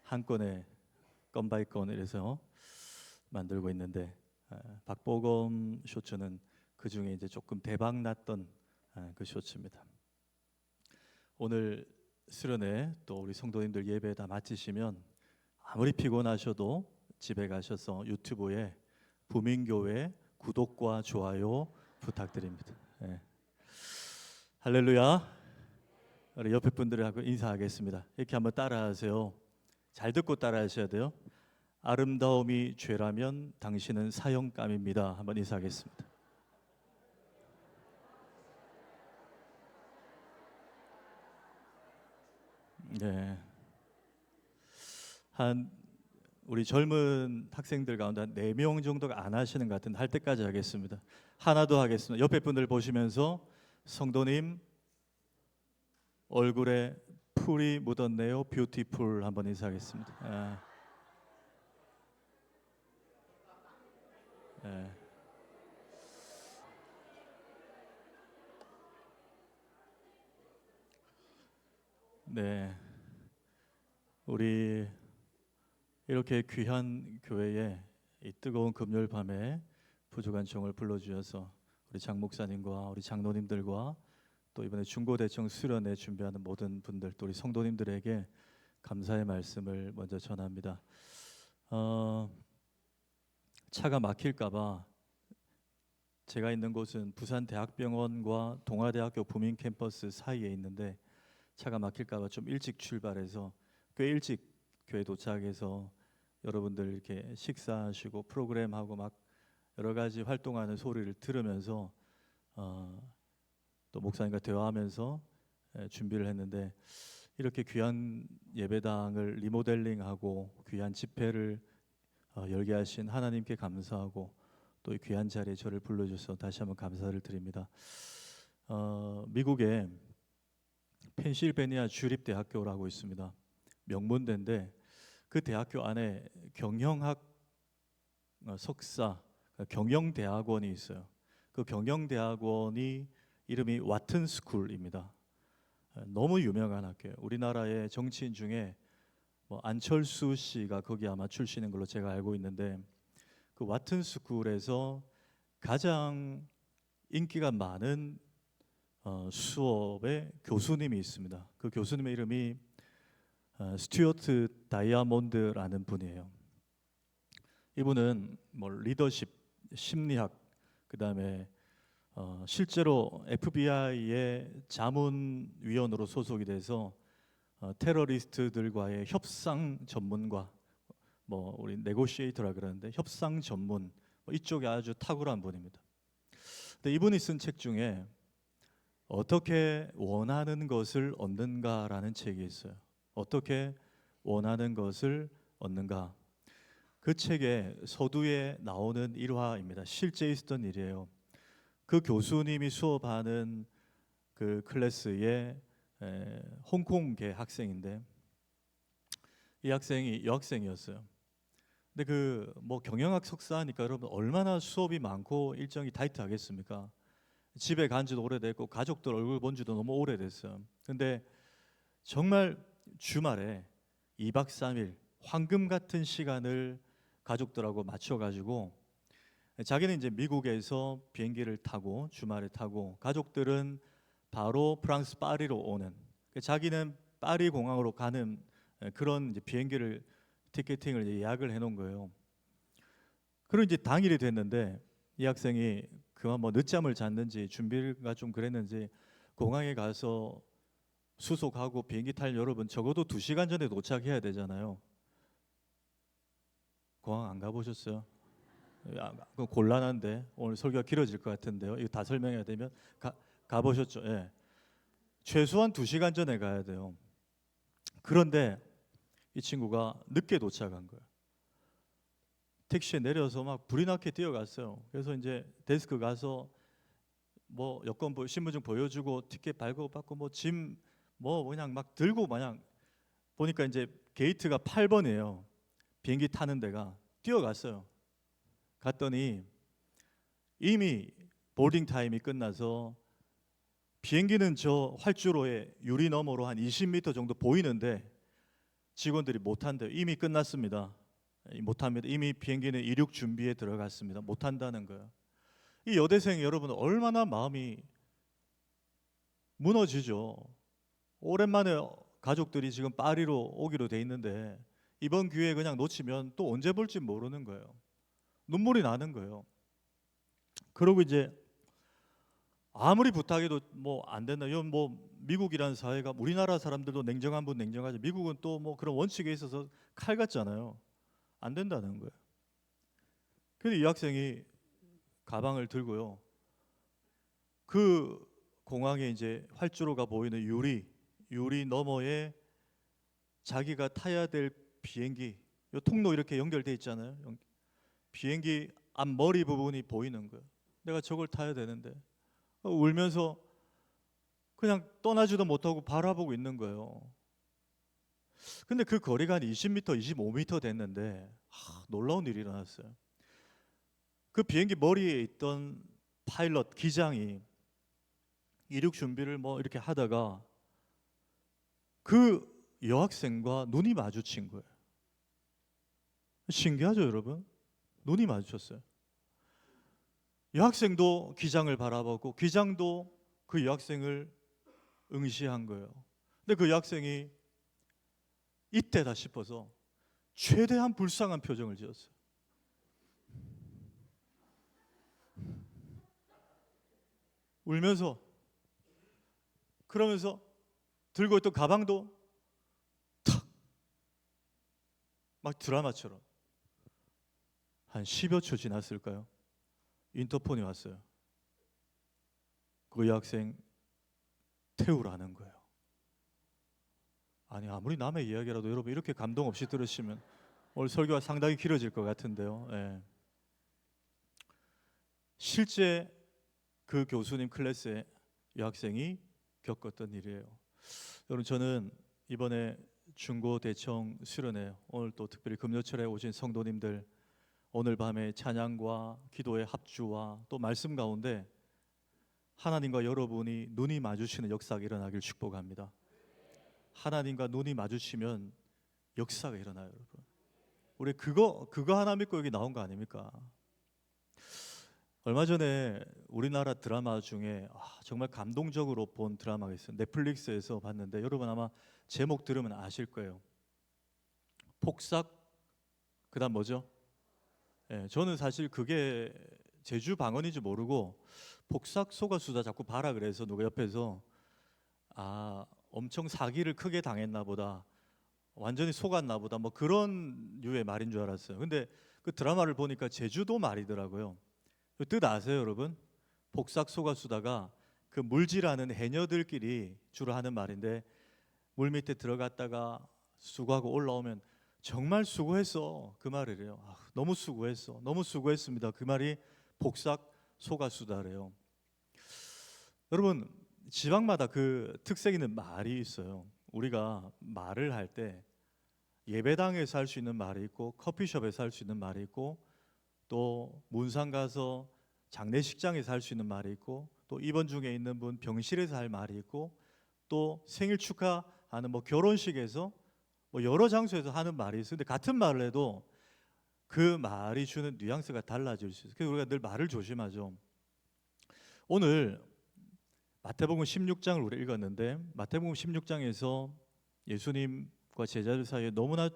한 건에 건 바이 건 이래서 만들고 있는데 박보검 쇼츠는 그 중에 이제 조금 대박 났던 그 쇼츠입니다. 오늘 수련회 또 우리 성도님들 예배 다 마치시면 아무리 피곤하셔도 집에 가셔서 유튜브에 부민교회 구독과 좋아요 부탁드립니다. 할렐루야. 우리 옆에 분들하고 인사하겠습니다. 이렇게 한번 따라하세요. 잘 듣고 따라하셔야 돼요. 아름다움이 죄라면 당신은 사형감입니다. 한번 인사하겠습니다. 네. 우리 젊은 학생들 가운데 한 4명 정도가 안 하시는 것 같은데 할 때까지 하겠습니다. 하나 더 하겠습니다. 옆에 분들 보시면서 성도님 얼굴에 풀이 묻었네요. 뷰티풀 한번 인사하겠습니다. 네, 우리 이렇게 귀한 교회에 이 뜨거운 금요일 밤에 부족한 종을 불러주셔서 우리 장 목사님과 우리 장로님들과 또 이번에 중고대청 수련회 준비하는 모든 분들 또 우리 성도님들에게 감사의 말씀을 먼저 전합니다. 차가 막힐까봐 제가 있는 곳은 부산대학병원과 동아대학교 부민 캠퍼스 사이에 있는데 차가 막힐까봐 좀 일찍 출발해서 꽤 일찍 교회 도착해서 여러분들 이렇게 식사하시고 프로그램하고 막 여러 가지 활동하는 소리를 들으면서 또 목사님과 대화하면서 준비를 했는데 이렇게 귀한 예배당을 리모델링하고 귀한 집회를 열게 하신 하나님께 감사하고 또 이 귀한 자리에 저를 불러주셔서 다시 한번 감사를 드립니다. 미국에 펜실베니아 주립대학교라고 있습니다. 명문대인데 그 대학교 안에 경영학 석사 경영대학원이 있어요. 그 경영대학원이 이름이 와튼 스쿨입니다. 너무 유명한 학교예요. 우리나라의 정치인 중에 뭐 안철수 씨가 거기 아마 출신인 걸로 제가 알고 있는데 그 와튼 스쿨에서 가장 인기가 많은 수업의 교수님이 있습니다. 그 교수님의 이름이 스튜어트 다이아몬드라는 분이에요. 이분은 뭐 리더십, 심리학, 그다음에 실제로 FBI의 자문위원으로 소속이 돼서 테러리스트들과의 협상 전문가, 뭐 우리 네고시에이터라 그러는데 협상 전문, 이쪽에 아주 탁월한 분입니다. 근데 이분이 쓴 책 중에 어떻게 원하는 것을 얻는가라는 책이 있어요. 어떻게 원하는 것을 얻는가. 그 책의 서두에 나오는 일화입니다. 실제 있었던 일이에요. 그 교수님이 수업하는 그 클래스의 홍콩계 학생인데 이 학생이 여학생이었어요. 근데 그 뭐 경영학 석사니까 여러분 얼마나 수업이 많고 일정이 타이트하겠습니까? 집에 간 지도 오래됐고 가족들 얼굴 본 지도 너무 오래됐어요. 근데 정말 주말에 2박 3일 황금 같은 시간을 가족들하고 맞춰가지고 자기는 이제 미국에서 비행기를 타고 주말에 타고 가족들은 바로 프랑스 파리로 오는 자기는 파리 공항으로 가는 그런 이제 비행기를 티켓팅을 예약을 해놓은 거예요. 그리고 이제 당일이 됐는데 이 학생이 그만 뭐 늦잠을 잤는지 준비가 좀 그랬는지 공항에 가서 수속하고 비행기 탈 여러분 적어도 2시간 전에 도착해야 되잖아요. 공항 안 가보셨어요? 곤란한데 오늘 설교가 길어질 것 같은데요. 이거 다 설명해야 되면 가보셨죠? 예. 최소한 2시간 전에 가야 돼요. 그런데 이 친구가 늦게 도착한 거예요. 택시에 내려서 막 불이 나게 뛰어갔어요. 그래서 이제 데스크 가서 뭐 여권 신분증 보여주고 티켓 발급받고 뭐 짐 뭐 그냥 막 들고 마냥 보니까 이제 게이트가 8번이에요. 비행기 타는 데가 뛰어갔어요. 갔더니 이미 보딩 타임이 끝나서 비행기는 저 활주로에 유리 너머로 한 20m 정도 보이는데 직원들이 못한대요. 이미 끝났습니다. 못합니다. 이미 비행기는 이륙 준비에 들어갔습니다. 못한다는 거예요. 이 여대생 여러분 얼마나 마음이 무너지죠. 오랜만에 가족들이 지금 파리로 오기로 돼 있는데 이번 기회에 그냥 놓치면 또 언제 볼지 모르는 거예요. 눈물이 나는 거예요. 그러고 이제 아무리 부탁해도 뭐 안 된다. 이건 뭐 미국이라는 사회가 우리나라 사람들도 냉정한 분 냉정하지. 미국은 또 뭐 그런 원칙에 있어서 칼 같잖아요. 안 된다는 거예요. 그런데 이 학생이 가방을 들고요. 그 공항에 이제 활주로가 보이는 유리 너머에 자기가 타야 될 비행기 요 통로 이렇게 연결돼 있잖아요. 비행기 앞머리 부분이 보이는 거예요. 내가 저걸 타야 되는데 울면서 그냥 떠나지도 못하고 바라보고 있는 거예요. 근데 그 거리가 한 20m, 25m 됐는데 놀라운 일이 일어났어요. 그 비행기 머리에 있던 파일럿 기장이 이륙 준비를 뭐 이렇게 하다가 그 여학생과 눈이 마주친 거예요. 신기하죠, 여러분? 눈이 마주쳤어요. 여학생도 기장을 바라보고 기장도 그 여학생을 응시한 거예요. 근데 그 여학생이 이때다 싶어서 최대한 불쌍한 표정을 지었어요. 울면서 그러면서 들고 있던 가방도 탁 막 드라마처럼 한 10여 초 지났을까요? 인터폰이 왔어요. 그 여학생 태우라는 거예요. 아니 아무리 남의 이야기라도 여러분 이렇게 감동 없이 들으시면 오늘 설교가 상당히 길어질 것 같은데요. 예. 실제 그 교수님 클래스에 여학생이 겪었던 일이에요. 여러분 저는 이번에 중고대청 수련회 오늘 또 특별히 금요철에 오신 성도님들 오늘 밤에 찬양과 기도의 합주와 또 말씀 가운데 하나님과 여러분이 눈이 마주치는 역사가 일어나길 축복합니다. 하나님과 눈이 마주치면 역사가 일어나요, 여러분. 우리 그거 하나 믿고 여기 나온 거 아닙니까? 얼마 전에 우리나라 드라마 중에 정말 감동적으로 본 드라마가 있어요. 넷플릭스에서 봤는데 여러분 아마 제목 들으면 아실 거예요. 폭삭 그다음 뭐죠? 저는 사실 그게 제주 방언인지 모르고 폭삭 속았수다 자꾸 봐라 그래서 누가 옆에서 엄청 사기를 크게 당했나 보다, 완전히 속았나 보다, 뭐 그런 류의 말인 줄 알았어요. 근데 그 드라마를 보니까 제주도 말이더라고요. 그 뜻 아세요, 여러분? 폭삭 속았수다가 그 물질하는 해녀들끼리 주로 하는 말인데 물 밑에 들어갔다가 수고하고 올라오면 정말 수고했어 그 말이래요. 너무 수고했어, 너무 수고했습니다. 그 말이 폭삭 속았수다래요. 여러분 지방마다 그 특색 있는 말이 있어요. 우리가 말을 할 때 예배당에서 할 수 있는 말이 있고 커피숍에서 할 수 있는 말이 있고 또 문상 가서 장례식장에서 할 수 있는 말이 있고 또 입원 중에 있는 분 병실에서 할 말이 있고 또 생일 축하하는 뭐 결혼식에서 뭐 여러 장소에서 하는 말이 있어요. 근데 같은 말을 해도 그 말이 주는 뉘앙스가 달라질 수 있어요. 그래서 우리가 늘 말을 조심하죠. 오늘 마태복음 16장을 우리 읽었는데 마태복음 16장에서 예수님과 제자들 사이에 너무나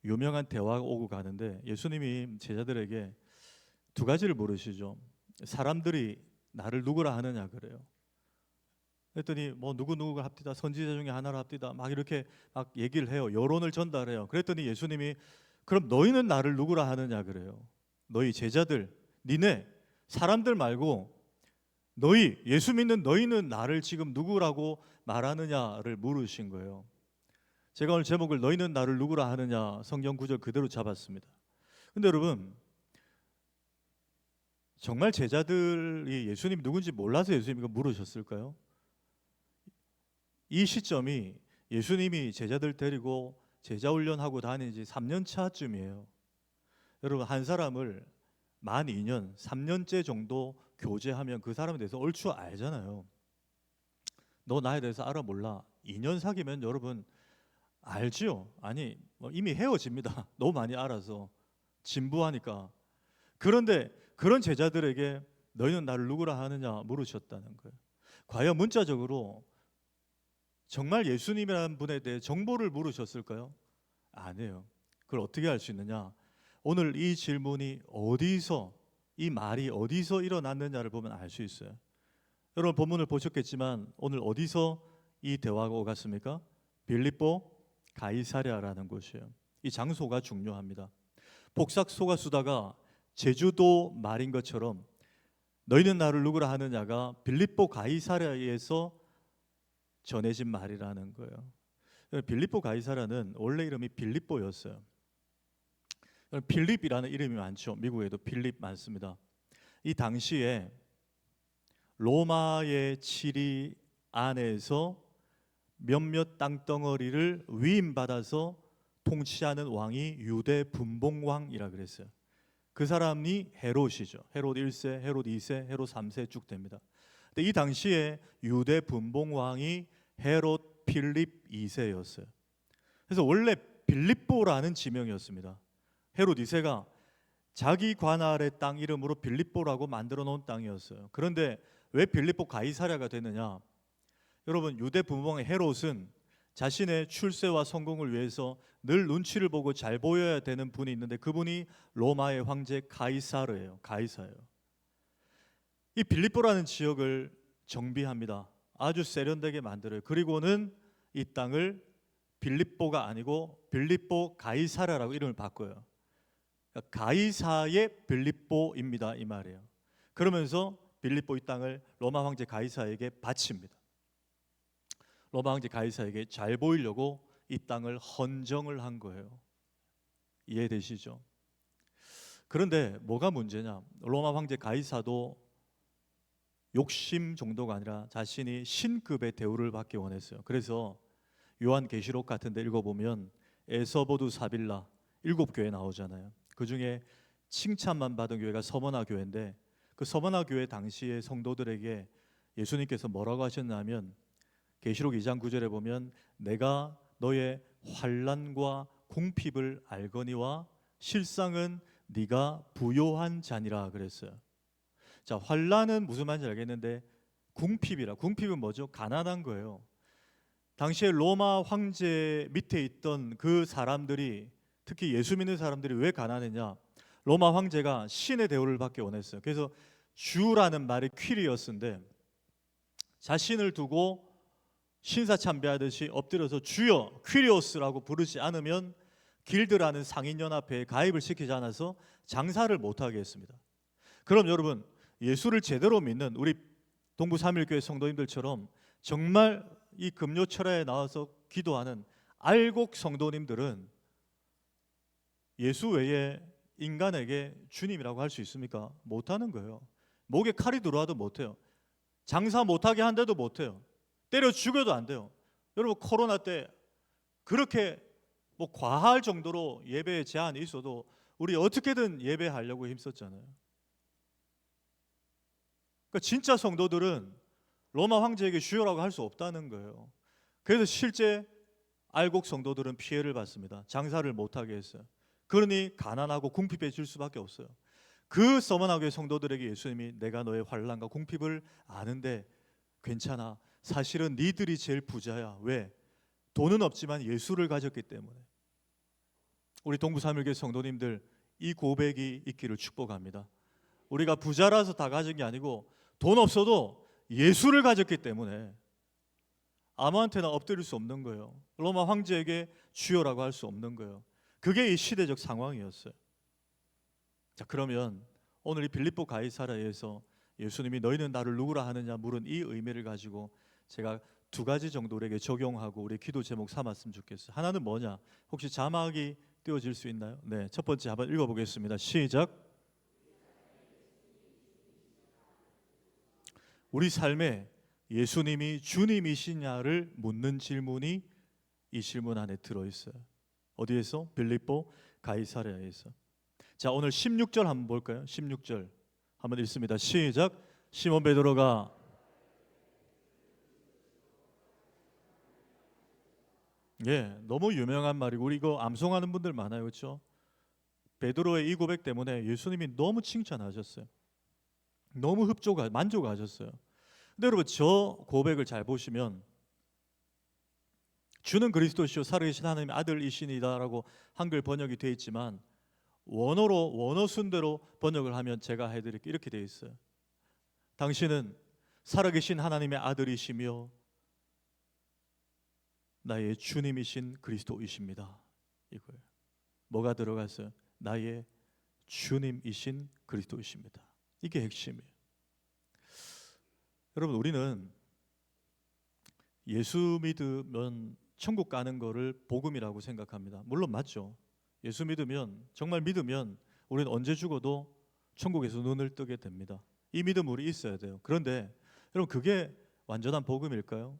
유명한 대화가 오고 가는데 예수님이 제자들에게 두 가지를 물으시죠. 사람들이 나를 누구라 하느냐 그래요. 그랬더니 뭐 누구누구가 합디다, 선지자 중에 하나라 합디다, 막 이렇게 막 얘기를 해요. 여론을 전달해요. 그랬더니 예수님이 그럼 너희는 나를 누구라 하느냐 그래요. 너희 제자들, 니네 사람들 말고 너희 예수 믿는 너희는 나를 지금 누구라고 말하느냐를 물으신 거예요. 제가 오늘 제목을 너희는 나를 누구라 하느냐 성경 구절 그대로 잡았습니다. 근데 여러분 정말 제자들이 예수님이 누군지 몰라서 예수님이 물으셨을까요? 이 시점이 예수님이 제자들 데리고 제자 훈련하고 다닌 지 3년 차쯤이에요. 여러분 한 사람을 만 2년, 3년째 정도 교제하면 그 사람에 대해서 얼추 알잖아요. 너 나에 대해서 알아 몰라. 2년 사귀면 여러분 알지요. 아니 뭐 이미 헤어집니다. 너무 많이 알아서 진부하니까. 그런데 그런 제자들에게 너희는 나를 누구라 하느냐 물으셨다는 거예요. 과연 문자적으로 정말 예수님이라는 분에 대해 정보를 물으셨을까요? 아니에요. 그걸 어떻게 알 수 있느냐? 오늘 이 질문이 어디서, 이 말이 어디서 일어났느냐를 보면 알 수 있어요. 여러분 본문을 보셨겠지만 오늘 어디서 이 대화가 오갔습니까? 빌립보 가이사랴라는 곳이에요. 이 장소가 중요합니다. 복삭소가 수다가 제주도 말인 것처럼 너희는 나를 누구라 하느냐가 빌립보 가이사랴에서 전해진 말이라는 거예요. 빌립보 가이사랴는 원래 이름이 빌립보였어요. 필립이라는 이름이 많죠. 미국에도 필립 많습니다. 이 당시에 로마의 치리 안에서 몇몇 땅덩어리를 위임받아서 통치하는 왕이 유대 분봉왕이라 그랬어요. 그 사람이 헤롯이죠. 헤롯 1세, 헤롯 2세, 헤롯 3세 쭉 됩니다. 근데 이 당시에 유대 분봉왕이 헤롯 필립 2세였어요. 그래서 원래 빌립보라는 지명이었습니다. 헤롯 2세가 자기 관할의 땅 이름으로 빌립보라고 만들어 놓은 땅이었어요. 그런데 왜 빌립보 가이사랴가 되느냐? 여러분 유대 분봉왕 헤롯은 자신의 출세와 성공을 위해서 늘 눈치를 보고 잘 보여야 되는 분이 있는데 그분이 로마의 황제 가이사르예요. 가이사예요. 이 빌립보라는 지역을 정비합니다. 아주 세련되게 만들어요. 그리고는 이 땅을 빌립보가 아니고 빌립보 가이사랴라고 이름을 바꿔요. 그러니까 가이사의 빌립보입니다 이 말이에요. 그러면서 빌립보 이 땅을 로마 황제 가이사에게 바칩니다. 로마 황제 가이사에게 잘 보이려고 이 땅을 헌정을 한 거예요. 이해되시죠? 그런데 뭐가 문제냐? 로마 황제 가이사도 욕심 정도가 아니라 자신이 신급의 대우를 받기 원했어요. 그래서 요한계시록 같은 데 읽어보면 에서보두 사빌라 7교회 나오잖아요. 그 중에 칭찬만 받은 교회가 서머나 교회인데 그 서머나 교회 당시의 성도들에게 예수님께서 뭐라고 하셨냐면 계시록 2장 9절에 보면 내가 너의 환난과 궁핍을 알거니와 실상은 네가 부요한 자니라 그랬어요. 자, 환난은 무슨 말인지 알겠는데 궁핍이라. 궁핍은 뭐죠? 가난한 거예요. 당시에 로마 황제 밑에 있던 그 사람들이 특히 예수 믿는 사람들이 왜 가난했냐? 로마 황제가 신의 대우를 받기 원했어요. 그래서 주라는 말이 퀴리어스인데 자신을 두고 신사 참배하듯이 엎드려서 주여 퀴리오스라고 부르지 않으면 길드라는 상인연합회에 가입을 시키지 않아서 장사를 못하게 했습니다. 그럼 여러분 예수를 제대로 믿는 우리 동부 삼일교회 성도님들처럼 정말 이 금요철야에 나와서 기도하는 알곡 성도님들은 예수 외에 인간에게 주님이라고 할 수 있습니까? 못하는 거예요. 목에 칼이 들어와도 못해요. 장사 못하게 한데도 못해요. 때려 죽여도 안 돼요. 여러분 코로나 때 그렇게 뭐 과할 정도로 예배에 제한이 있어도 우리 어떻게든 예배하려고 힘썼잖아요. 그러니까 진짜 성도들은 로마 황제에게 주여라고 할 수 없다는 거예요. 그래서 실제 알곡 성도들은 피해를 받습니다. 장사를 못하게 했어요. 그러니 가난하고 궁핍해질 수밖에 없어요. 그 서머나 교회 성도들에게 예수님이 내가 너의 환난과 궁핍을 아는데 괜찮아. 사실은 니들이 제일 부자야. 왜? 돈은 없지만 예수를 가졌기 때문에. 우리 동부 삼일교회 성도님들 이 고백이 있기를 축복합니다. 우리가 부자라서 다 가진 게 아니고 돈 없어도 예수를 가졌기 때문에 아무한테나 엎드릴 수 없는 거예요. 로마 황제에게 주여라고 할 수 없는 거예요. 그게 이 시대적 상황이었어요. 자, 그러면 오늘 이 빌립보 가이사랴에서 예수님이 너희는 나를 누구라 하느냐 물은 이 의미를 가지고 제가 두 가지 정도 우리에게 적용하고 우리 기도 제목 삼았으면 좋겠어요. 하나는 뭐냐? 혹시 자막이 띄워질 수 있나요? 네, 첫 번째 한번 읽어보겠습니다. 시작. 우리 삶에 예수님이 주님이시냐를 묻는 질문이 이 질문 안에 들어있어요. 어디에서? 빌립보 가이사랴에서. 자, 오늘 16절 한번 볼까요? 16절 한번 읽습니다. 시작. 시몬 베드로가 예, 너무 유명한 말이고 우리 이거 암송하는 분들 많아요, 그렇죠? 베드로의 이 고백 때문에 예수님이 너무 칭찬하셨어요. 너무 만족하셨어요. 근데 여러분 저 고백을 잘 보시면 주는 그리스도시요 살아계신 하나님의 아들이시니다라고 한글 번역이 되어 있지만 원어 순대로 번역을 하면 제가 해드릴게요. 이렇게 되어 있어요. 당신은 살아계신 하나님의 아들이시며 나의 주님이신 그리스도이십니다. 이거예요. 뭐가 들어갔어요? 나의 주님이신 그리스도이십니다. 이게 핵심이에요. 여러분 우리는 예수 믿으면 천국 가는 거를 복음이라고 생각합니다. 물론 맞죠. 예수 믿으면 정말 믿으면 우리는 언제 죽어도 천국에서 눈을 뜨게 됩니다. 이 믿음 우리 있어야 돼요. 그런데 여러분 그게 완전한 복음일까요?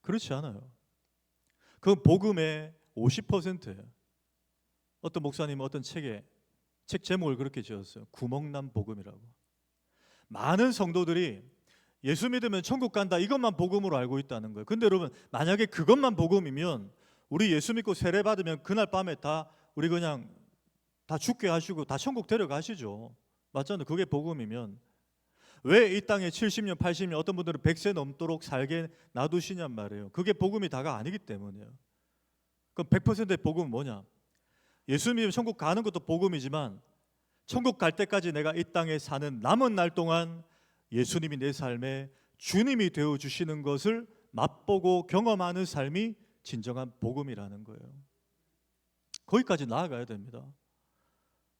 그렇지 않아요. 그 복음의 50%예요. 어떤 목사님은 어떤 책 제목을 그렇게 지었어요. 구멍난 복음이라고. 많은 성도들이 예수 믿으면 천국 간다 이것만 복음으로 알고 있다는 거예요. 근데 여러분 만약에 그것만 복음이면 우리 예수 믿고 세례 받으면 그날 밤에 다 우리 그냥 다 죽게 하시고 다 천국 데려가시죠. 맞잖아요. 그게 복음이면 왜 이 땅에 70년 80년 어떤 분들은 100세 넘도록 살게 놔두시냔 말이에요. 그게 복음이 다가 아니기 때문이에요. 그럼 100%의 복음은 뭐냐? 예수 믿으면 천국 가는 것도 복음이지만 천국 갈 때까지 내가 이 땅에 사는 남은 날 동안 예수님이 내 삶에 주님이 되어 주시는 것을 맛보고 경험하는 삶이 진정한 복음이라는 거예요. 거기까지 나아가야 됩니다.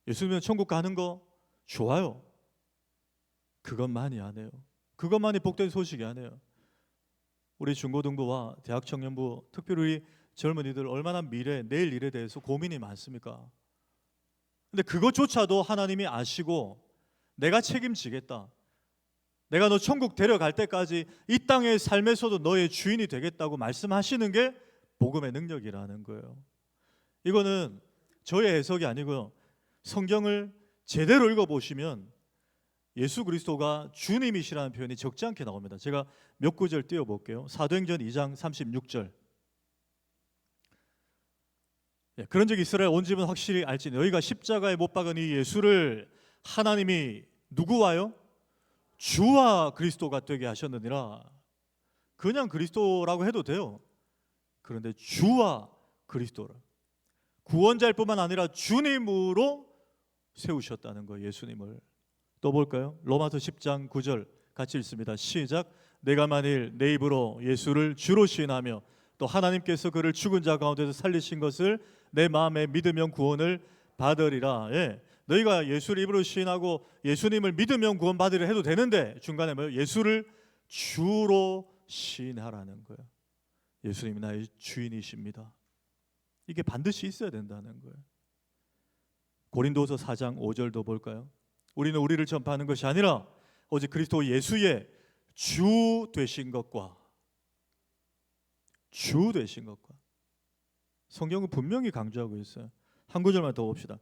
예수 믿으면 천국 가는 거 좋아요. 그것만이 아니에요. 그것만이 복된 소식이 아니에요. 우리 중고등부와 대학 청년부 특별히 젊은이들 얼마나 내일 일에 대해서 고민이 많습니까? 근데 그것조차도 하나님이 아시고 내가 책임지겠다. 내가 너 천국 데려갈 때까지 이 땅의 삶에서도 너의 주인이 되겠다고 말씀하시는 게 복음의 능력이라는 거예요. 이거는 저의 해석이 아니고요. 성경을 제대로 읽어보시면 예수 그리스도가 주님이시라는 표현이 적지 않게 나옵니다. 제가 몇 구절 띄워볼게요. 사도행전 2장 36절. 그런 적 이스라엘 온 집은 확실히 알지 너희가 십자가에 못 박은 이 예수를 하나님이 누구와요? 주와 그리스도가 되게 하셨느니라. 그냥 그리스도라고 해도 돼요. 그런데 주와 그리스도라. 구원자일 뿐만 아니라 주님으로 세우셨다는 거예요. 예수님을. 또 볼까요? 로마서 10장 9절 같이 읽습니다. 시작. 내가 만일 내 입으로 예수를 주로 시인하며 또 하나님께서 그를 죽은 자 가운데서 살리신 것을 내 마음에 믿으면 구원을 받으리라. 예. 너희가 예수를 입으로 시인하고 예수님을 믿으면 구원 받으리라 해도 되는데 중간에 뭐예요? 예수를 주로 시인하라는 거예요. 예수님이 나의 주인이십니다. 이게 반드시 있어야 된다는 거예요. 고린도서 4장 5절도 볼까요? 우리는 우리를 전파하는 것이 아니라 오직 그리스도 예수의 주 되신 것과 성경은 분명히 강조하고 있어요. 한 구절만 더 봅시다.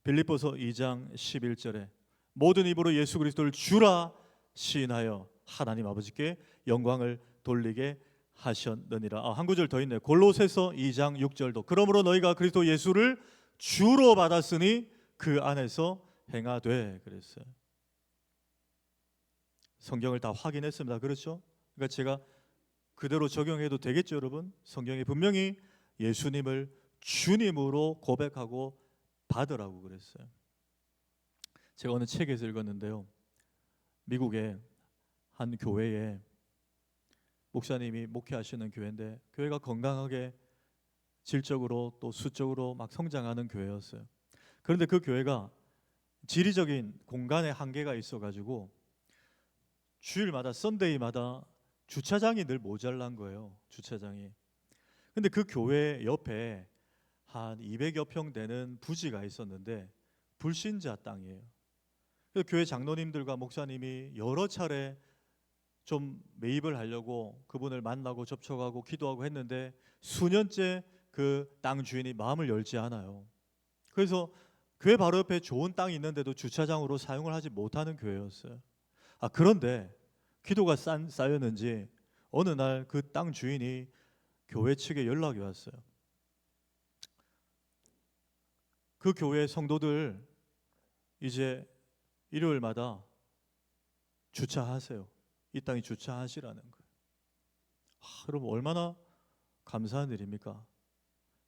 빌립보서 2장 11절에 모든 입으로 예수 그리스도를 주라 시인하여 하나님 아버지께 영광을 돌리게 하셨느니라. 한 구절 더 있네요. 골로새서 2장 6절도 그러므로 너희가 그리스도 예수를 주로 받았으니 그 안에서 행하되 그랬어요. 성경을 다 확인했습니다. 그렇죠? 그러니까 제가 그대로 적용해도 되겠죠, 여러분? 성경에 분명히 예수님을 주님으로 고백하고 받으라고 그랬어요. 제가 어느 책에서 읽었는데요. 미국의 한 교회에 목사님이 목회하시는 교회인데 교회가 건강하게 질적으로 또 수적으로 막 성장하는 교회였어요. 그런데 그 교회가 지리적인 공간에 한계가 있어가지고 주일마다 썬데이마다 주차장이 늘 모자란 거예요. 주차장이. 근데 그 교회 옆에 한 200여 평 되는 부지가 있었는데 불신자 땅이에요. 그래서 교회 장로님들과 목사님이 여러 차례 좀 매입을 하려고 그분을 만나고 접촉하고 기도하고 했는데 수년째 그 땅 주인이 마음을 열지 않아요. 그래서 교회 바로 옆에 좋은 땅이 있는데도 주차장으로 사용을 하지 못하는 교회였어요. 그런데 기도가 쌓였는지 어느 날 그 땅 주인이 교회 측에 연락이 왔어요. 그 교회 성도들 이제 일요일마다 주차하세요. 이 땅에 주차하시라는 거예요. 여러분 얼마나 감사한 일입니까?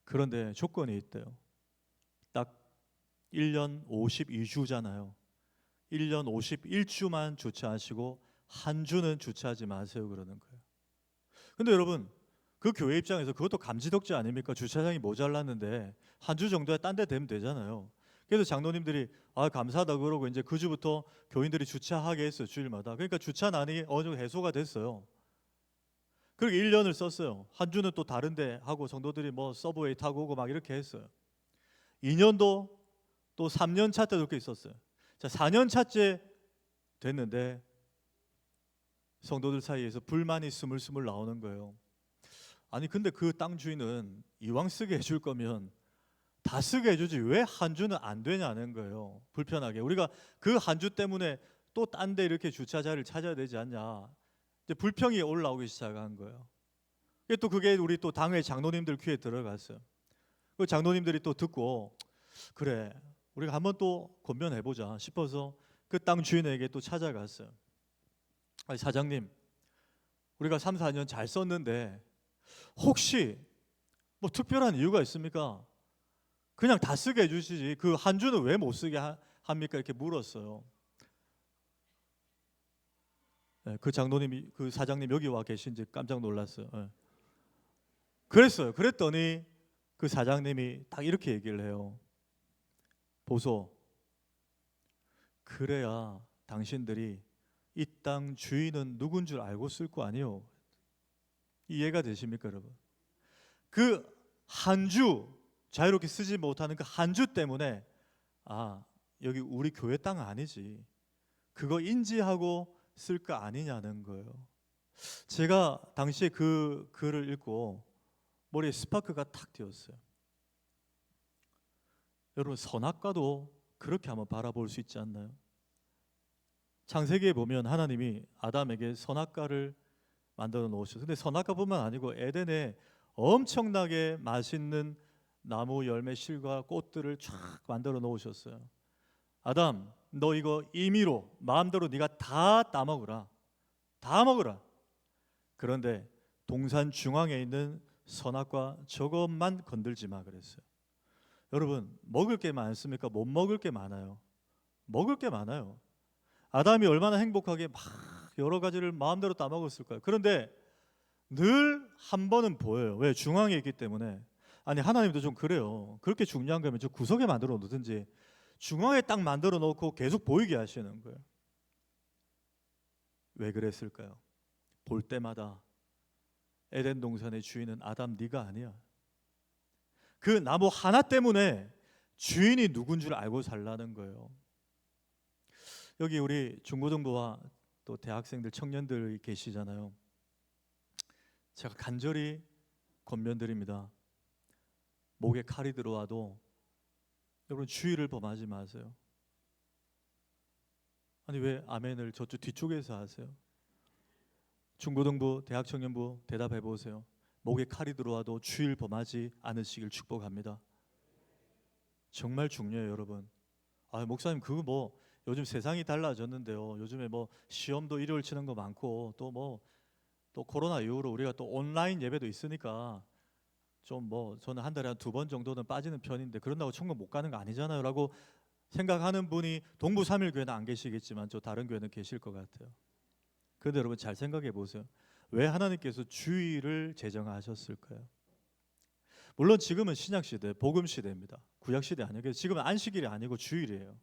그런데 조건이 있대요. 딱 1년 52주잖아요. 1년 51주만 주차하시고 한 주는 주차하지 마세요 그러는 거예요. 근데 여러분 그 교회 입장에서 그것도 감지덕지 아닙니까? 주차장이 모자랐는데 한 주 정도에 딴 데 되면 되잖아요. 그래서 장로님들이 감사하다 그러고 이제 그 주부터 교인들이 주차하게 했어요. 주일마다. 그러니까 주차난이 어느 정도 해소가 됐어요. 그리고 1년을 썼어요. 한 주는 또 다른데 하고 성도들이 뭐 서브웨이 타고 오고 막 이렇게 했어요. 2년도 또 3년 차 때도 그렇게 있었어요. 자, 4년 차째 됐는데 성도들 사이에서 불만이 스물스물 나오는 거예요. 아니 근데 그 땅 주인은 이왕 쓰게 해줄 거면 다 쓰게 해주지 왜 한 주는 안 되냐는 거예요. 불편하게 우리가 그 한 주 때문에 또 딴 데 이렇게 주차자를 찾아야 되지 않냐. 이제 불평이 올라오기 시작한 거예요. 또 그게 우리 또 당회 장로님들 귀에 들어갔어요. 그 장로님들이 또 듣고 그래 우리가 한번 또 권면해보자 싶어서 그 땅 주인에게 또 찾아갔어요. 아니, 사장님 우리가 3, 4년 잘 썼는데 혹시 뭐 특별한 이유가 있습니까? 그냥 다 쓰게 해주시지 그 한 주는 왜 못 쓰게 합니까? 이렇게 물었어요. 네, 그 장로님이 그 사장님 여기 와 계신지 깜짝 놀랐어요. 네. 그랬더니 그 사장님이 딱 이렇게 얘기를 해요. 보소, 그래야 당신들이 이 땅 주인은 누군 줄 알고 쓸 거 아니요. 이해가 되십니까 여러분? 그 한 주 자유롭게 쓰지 못하는 그 한 주 때문에 여기 우리 교회 땅 아니지 그거 인지하고 쓸 거 아니냐는 거예요. 제가 당시에 그 글을 읽고 머리에 스파크가 탁 띄었어요. 여러분 선악과도 그렇게 한번 바라볼 수 있지 않나요? 창세기에 보면 하나님이 아담에게 선악과를 만들어 놓으셨어요. 근데 선악과뿐만 아니고 에덴에 엄청나게 맛있는 나무 열매 실과 꽃들을 쫙 만들어 놓으셨어요. 아담 너 이거 임의로 마음대로 네가 다 따먹으라. 다 먹으라. 그런데 동산 중앙에 있는 선악과 저것만 건들지 마 그랬어요. 여러분 먹을 게 많습니까? 못 먹을 게 많아요. 먹을 게 많아요. 아담이 얼마나 행복하게 막 여러 가지를 마음대로 따먹었을까요? 그런데 늘 한 번은 보여요. 왜? 중앙에 있기 때문에. 아니 하나님도 좀 그래요. 그렇게 중요한 거면 저 구석에 만들어 놓든지 중앙에 딱 만들어 놓고 계속 보이게 하시는 거예요. 왜 그랬을까요? 볼 때마다 에덴 동산의 주인은 아담 네가 아니야. 그 나무 하나 때문에 주인이 누군 줄 알고 살라는 거예요. 여기 우리 중고등부와 또 대학생들 청년들이 계시잖아요. 제가 간절히 권면드립니다. 목에 칼이 들어와도 여러분 주의를 범하지 마세요. 아니 왜 아멘을 저쪽 뒤쪽에서 하세요? 중고등부, 대학청년부 대답해 보세요. 목에 칼이 들어와도 주의를 범하지 않으시길 축복합니다. 정말 중요해요 여러분. 목사님 그거 뭐 요즘 세상이 달라졌는데요. 요즘에 뭐 시험도 일요일 치는 거 많고 또 코로나 이후로 우리가 또 온라인 예배도 있으니까 좀 저는 한 달에 한 2번 정도는 빠지는 편인데 그런다고 천국 못 가는 거 아니잖아요 라고 생각하는 분이 동부 3일교회는 안 계시겠지만 저 다른 교회는 계실 것 같아요. 그런데 여러분 잘 생각해 보세요. 왜 하나님께서 주일을 제정하셨을까요? 물론 지금은 신약시대 복음시대입니다. 구약시대 아니에요. 그래서 지금은 안식일이 아니고 주일이에요.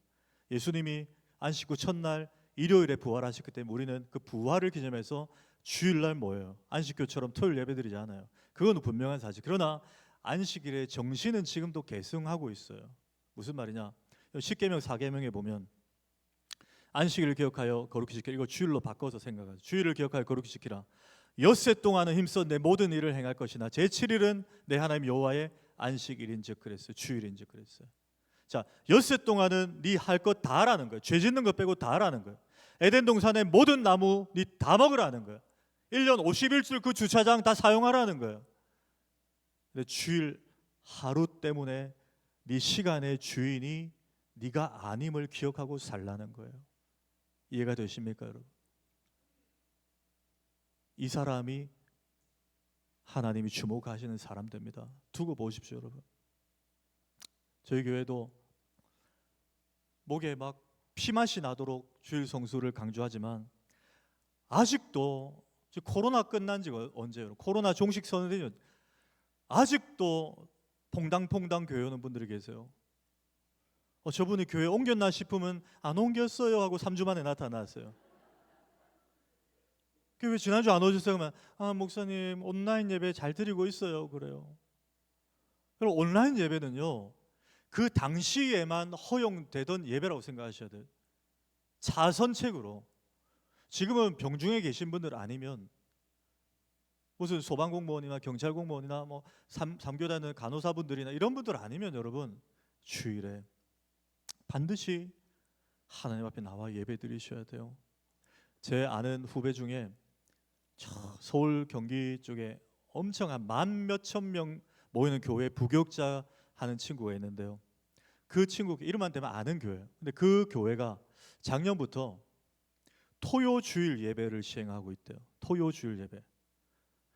예수님이 안식 후 첫날 일요일에 부활하셨기 때문에 우리는 그 부활을 기념해서 주일날 뭐예요? 안식교처럼 토요일 예배드리지 않아요. 그건 분명한 사실. 그러나 안식일의 정신은 지금도 계승하고 있어요. 무슨 말이냐? 십계명 4계명에 보면 안식일을 기억하여 거룩히 지키라. 이거 주일로 바꿔서 생각하세요. 주일을 기억하여 거룩히 지키라. 엿새 동안은 힘써 내 모든 일을 행할 것이나 제7일은 내 하나님 여호와의 안식일인즉 그랬어요. 주일인즉 그랬어요. 자, 엿새 동안은 네 할 것 다 하라는 거예요. 죄 짓는 것 빼고 다 하라는 거예요. 에덴 동산의 모든 나무 네 다 먹으라는 거예요. 1년 51줄 그 주차장 다 사용하라는 거예요. 근데 주일 하루 때문에 네 시간의 주인이 네가 아님을 기억하고 살라는 거예요. 이해가 되십니까, 여러분? 이 사람이 하나님이 주목하시는 사람 됩니다. 두고 보십시오, 여러분. 저희 교회도 목에 막 피맛이 나도록 주일 성수를 강조하지만 아직도 코로나 끝난 지가 언제예요? 코로나 종식 선언이 아직도 퐁당퐁당 교회 오는 분들이 계세요. 저분이 교회 옮겼나 싶으면 안 옮겼어요 하고 3주 만에 나타났어요. 왜 지난주 안 오셨어요? 그러면 목사님 온라인 예배 잘 드리고 있어요. 그래요. 그리고 온라인 예배는요, 그 당시에만 허용되던 예배라고 생각하셔야 돼요. 자선책으로. 지금은 병중에 계신 분들 아니면 무슨 소방공무원이나 경찰공무원이나 뭐 삼교단의 간호사분들이나 이런 분들 아니면 여러분 주일에 반드시 하나님 앞에 나와 예배 드리셔야 돼요. 제 아는 후배 중에 서울 경기 쪽에 엄청 한 만 몇천 명 모이는 교회 부교육자 하는 친구가 있는데요. 그 친구 이름만 대면 아는 교회예요. 근데 그 교회가 작년부터 토요 주일 예배를 시행하고 있대요. 토요 주일 예배.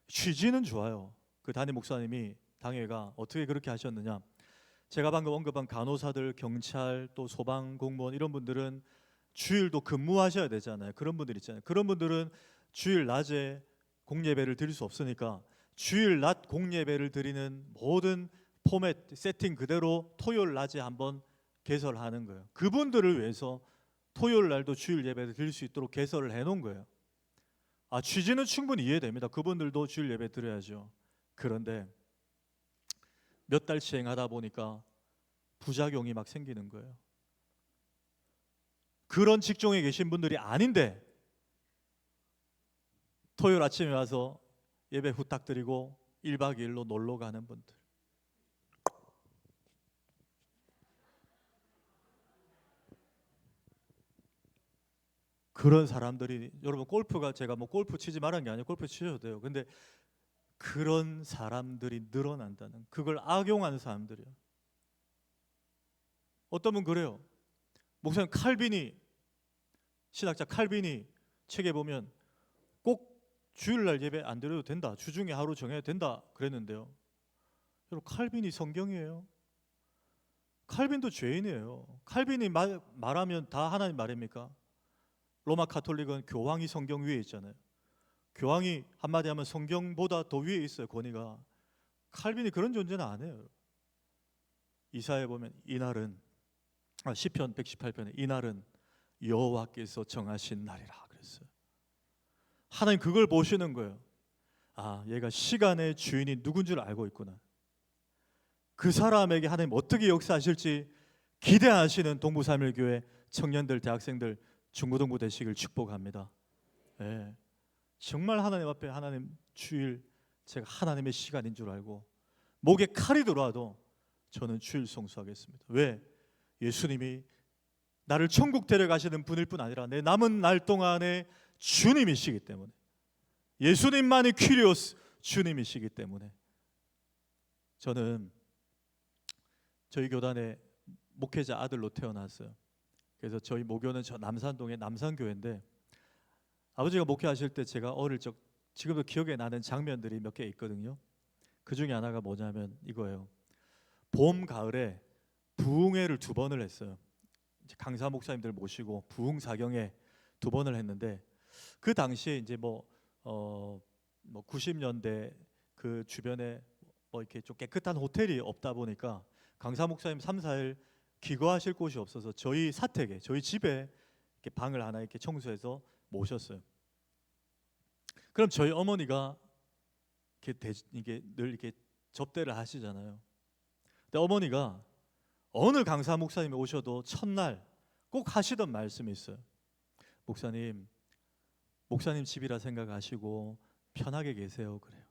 취지는 좋아요. 그 담임 목사님이 당회가 어떻게 그렇게 하셨느냐? 제가 방금 언급한 간호사들, 경찰, 또 소방 공무원 이런 분들은 주일도 근무하셔야 되잖아요. 그런 분들 있잖아요. 그런 분들은 주일 낮에 공예배를 드릴 수 없으니까 주일 낮 공예배를 드리는 모든 포맷 세팅 그대로 토요일 낮에 한번 개설하는 거예요. 그분들을 위해서 토요일 날도 주일 예배를 드릴 수 있도록 개설을 해놓은 거예요. 취지는 충분히 이해됩니다. 그분들도 주일 예배 드려야죠. 그런데 몇 달 시행하다 보니까 부작용이 막 생기는 거예요. 그런 직종에 계신 분들이 아닌데 토요일 아침에 와서 예배 후딱 드리고 1박 2일로 놀러 가는 분들. 그런 사람들이 여러분 골프가 제가 뭐 골프 치지 말라는 게 아니에요. 골프 치셔도 돼요. 근데 그런 사람들이 늘어난다는 그걸 악용하는 사람들이에요. 어떤 분 그래요. 목사님 칼빈이 신학자 칼빈이 책에 보면 꼭 주일날 예배 안 드려도 된다. 주중에 하루 정해야 된다 그랬는데요. 여러분 칼빈이 성경이에요. 칼빈도 죄인이에요. 칼빈이 말하면 다 하나님 말입니까? 로마 카톨릭은 교황이 성경 위에 있잖아요. 교황이 한마디 하면 성경보다 더 위에 있어요. 권위가. 칼빈이 그런 존재는 아니에요. 이사야에 보면 이날은 시편 118편에 이날은 여호와께서 정하신 날이라 그랬어요. 하나님 그걸 보시는 거예요. 얘가 시간의 주인이 누군 줄 알고 있구나. 그 사람에게 하나님 어떻게 역사하실지 기대하시는 동부삼일교회 청년들, 대학생들, 중고등부 되시길 축복합니다. 네. 정말 하나님 앞에 하나님 주일 제가 하나님의 시간인 줄 알고 목에 칼이 들어와도 저는 주일 성수하겠습니다. 왜? 예수님이 나를 천국 데려가시는 분일 뿐 아니라 내 남은 날 동안에 주님이시기 때문에 예수님만이 퀴리오스 주님이시기 때문에 저는 저희 교단의 목회자 아들로 태어났어요. 그래서 저희 모교는 저 남산동의 남산교회인데 아버지가 목회하실 때 제가 어릴 적 지금도 기억에 나는 장면들이 몇 개 있거든요. 그 중에 하나가 뭐냐면 이거예요. 봄, 가을에 부흥회를 2번을 했어요. 강사 목사님들 모시고 부흥 사경회 2번을 했는데 그 당시에 이제 뭐 90년대 그 주변에 뭐 이렇게 좀 깨끗한 호텔이 없다 보니까 강사 목사님 3, 4일 기거하실 곳이 없어서 저희 사택에 저희 집에 이렇게 방을 하나 이렇게 청소해서 모셨어요. 그럼 저희 어머니가 이게 늘 이렇게 접대를 하시잖아요. 근데 어머니가 어느 강사 목사님이 오셔도 첫날 꼭 하시던 말씀이 있어요. 목사님 집이라 생각하시고 편하게 계세요. 그래요.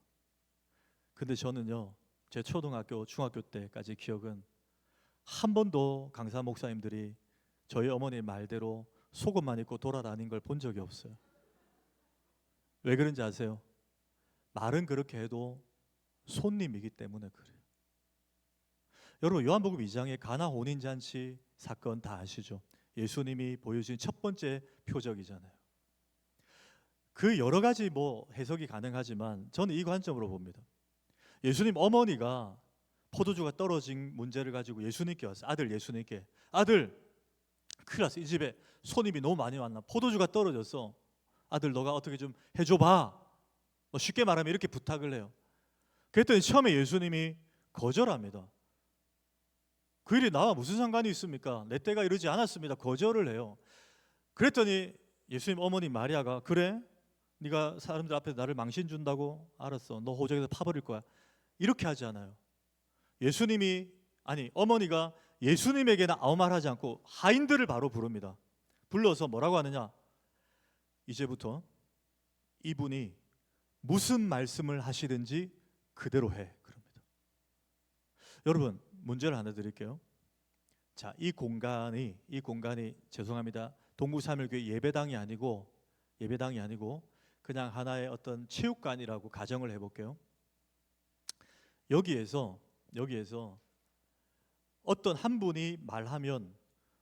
근데 저는요, 제 초등학교, 중학교 때까지 기억은 한 번도 강사 목사님들이 저희 어머니 말대로 속옷만 입고 돌아다닌 걸 본 적이 없어요. 왜 그런지 아세요? 말은 그렇게 해도 손님이기 때문에 그래요. 여러분 요한복음 2장의 가나 혼인잔치 사건 다 아시죠? 예수님이 보여주신 첫 번째 표적이잖아요. 그 여러 가지 뭐 해석이 가능하지만 저는 이 관점으로 봅니다. 예수님 어머니가 포도주가 떨어진 문제를 가지고 예수님께 왔어요. 아들 예수님께, 아들 큰일 났어, 이 집에 손님이 너무 많이 왔나, 포도주가 떨어졌어, 아들 너가 어떻게 좀 해줘봐, 뭐 쉽게 말하면 이렇게 부탁을 해요. 그랬더니 처음에 예수님이 거절합니다. 그 일이 나와 무슨 상관이 있습니까? 내 때가 이르지 않았습니다. 거절을 해요. 그랬더니 예수님 어머니 마리아가, 그래? 네가 사람들 앞에서 나를 망신 준다고? 알았어, 너 호적에서 파버릴 거야. 이렇게 하지 않아요. 예수님이, 아니 어머니가 예수님에게는 아무 말 하지 않고 하인들을 바로 부릅니다. 불러서 뭐라고 하느냐, 이제부터 이분이 무슨 말씀을 하시든지 그대로 해, 그럽니다. 여러분 문제를 하나 드릴게요. 자, 이 공간이 죄송합니다, 동구삼일교회 예배당이 아니고 그냥 하나의 어떤 체육관이라고 가정을 해볼게요. 여기에서 어떤 한 분이 말하면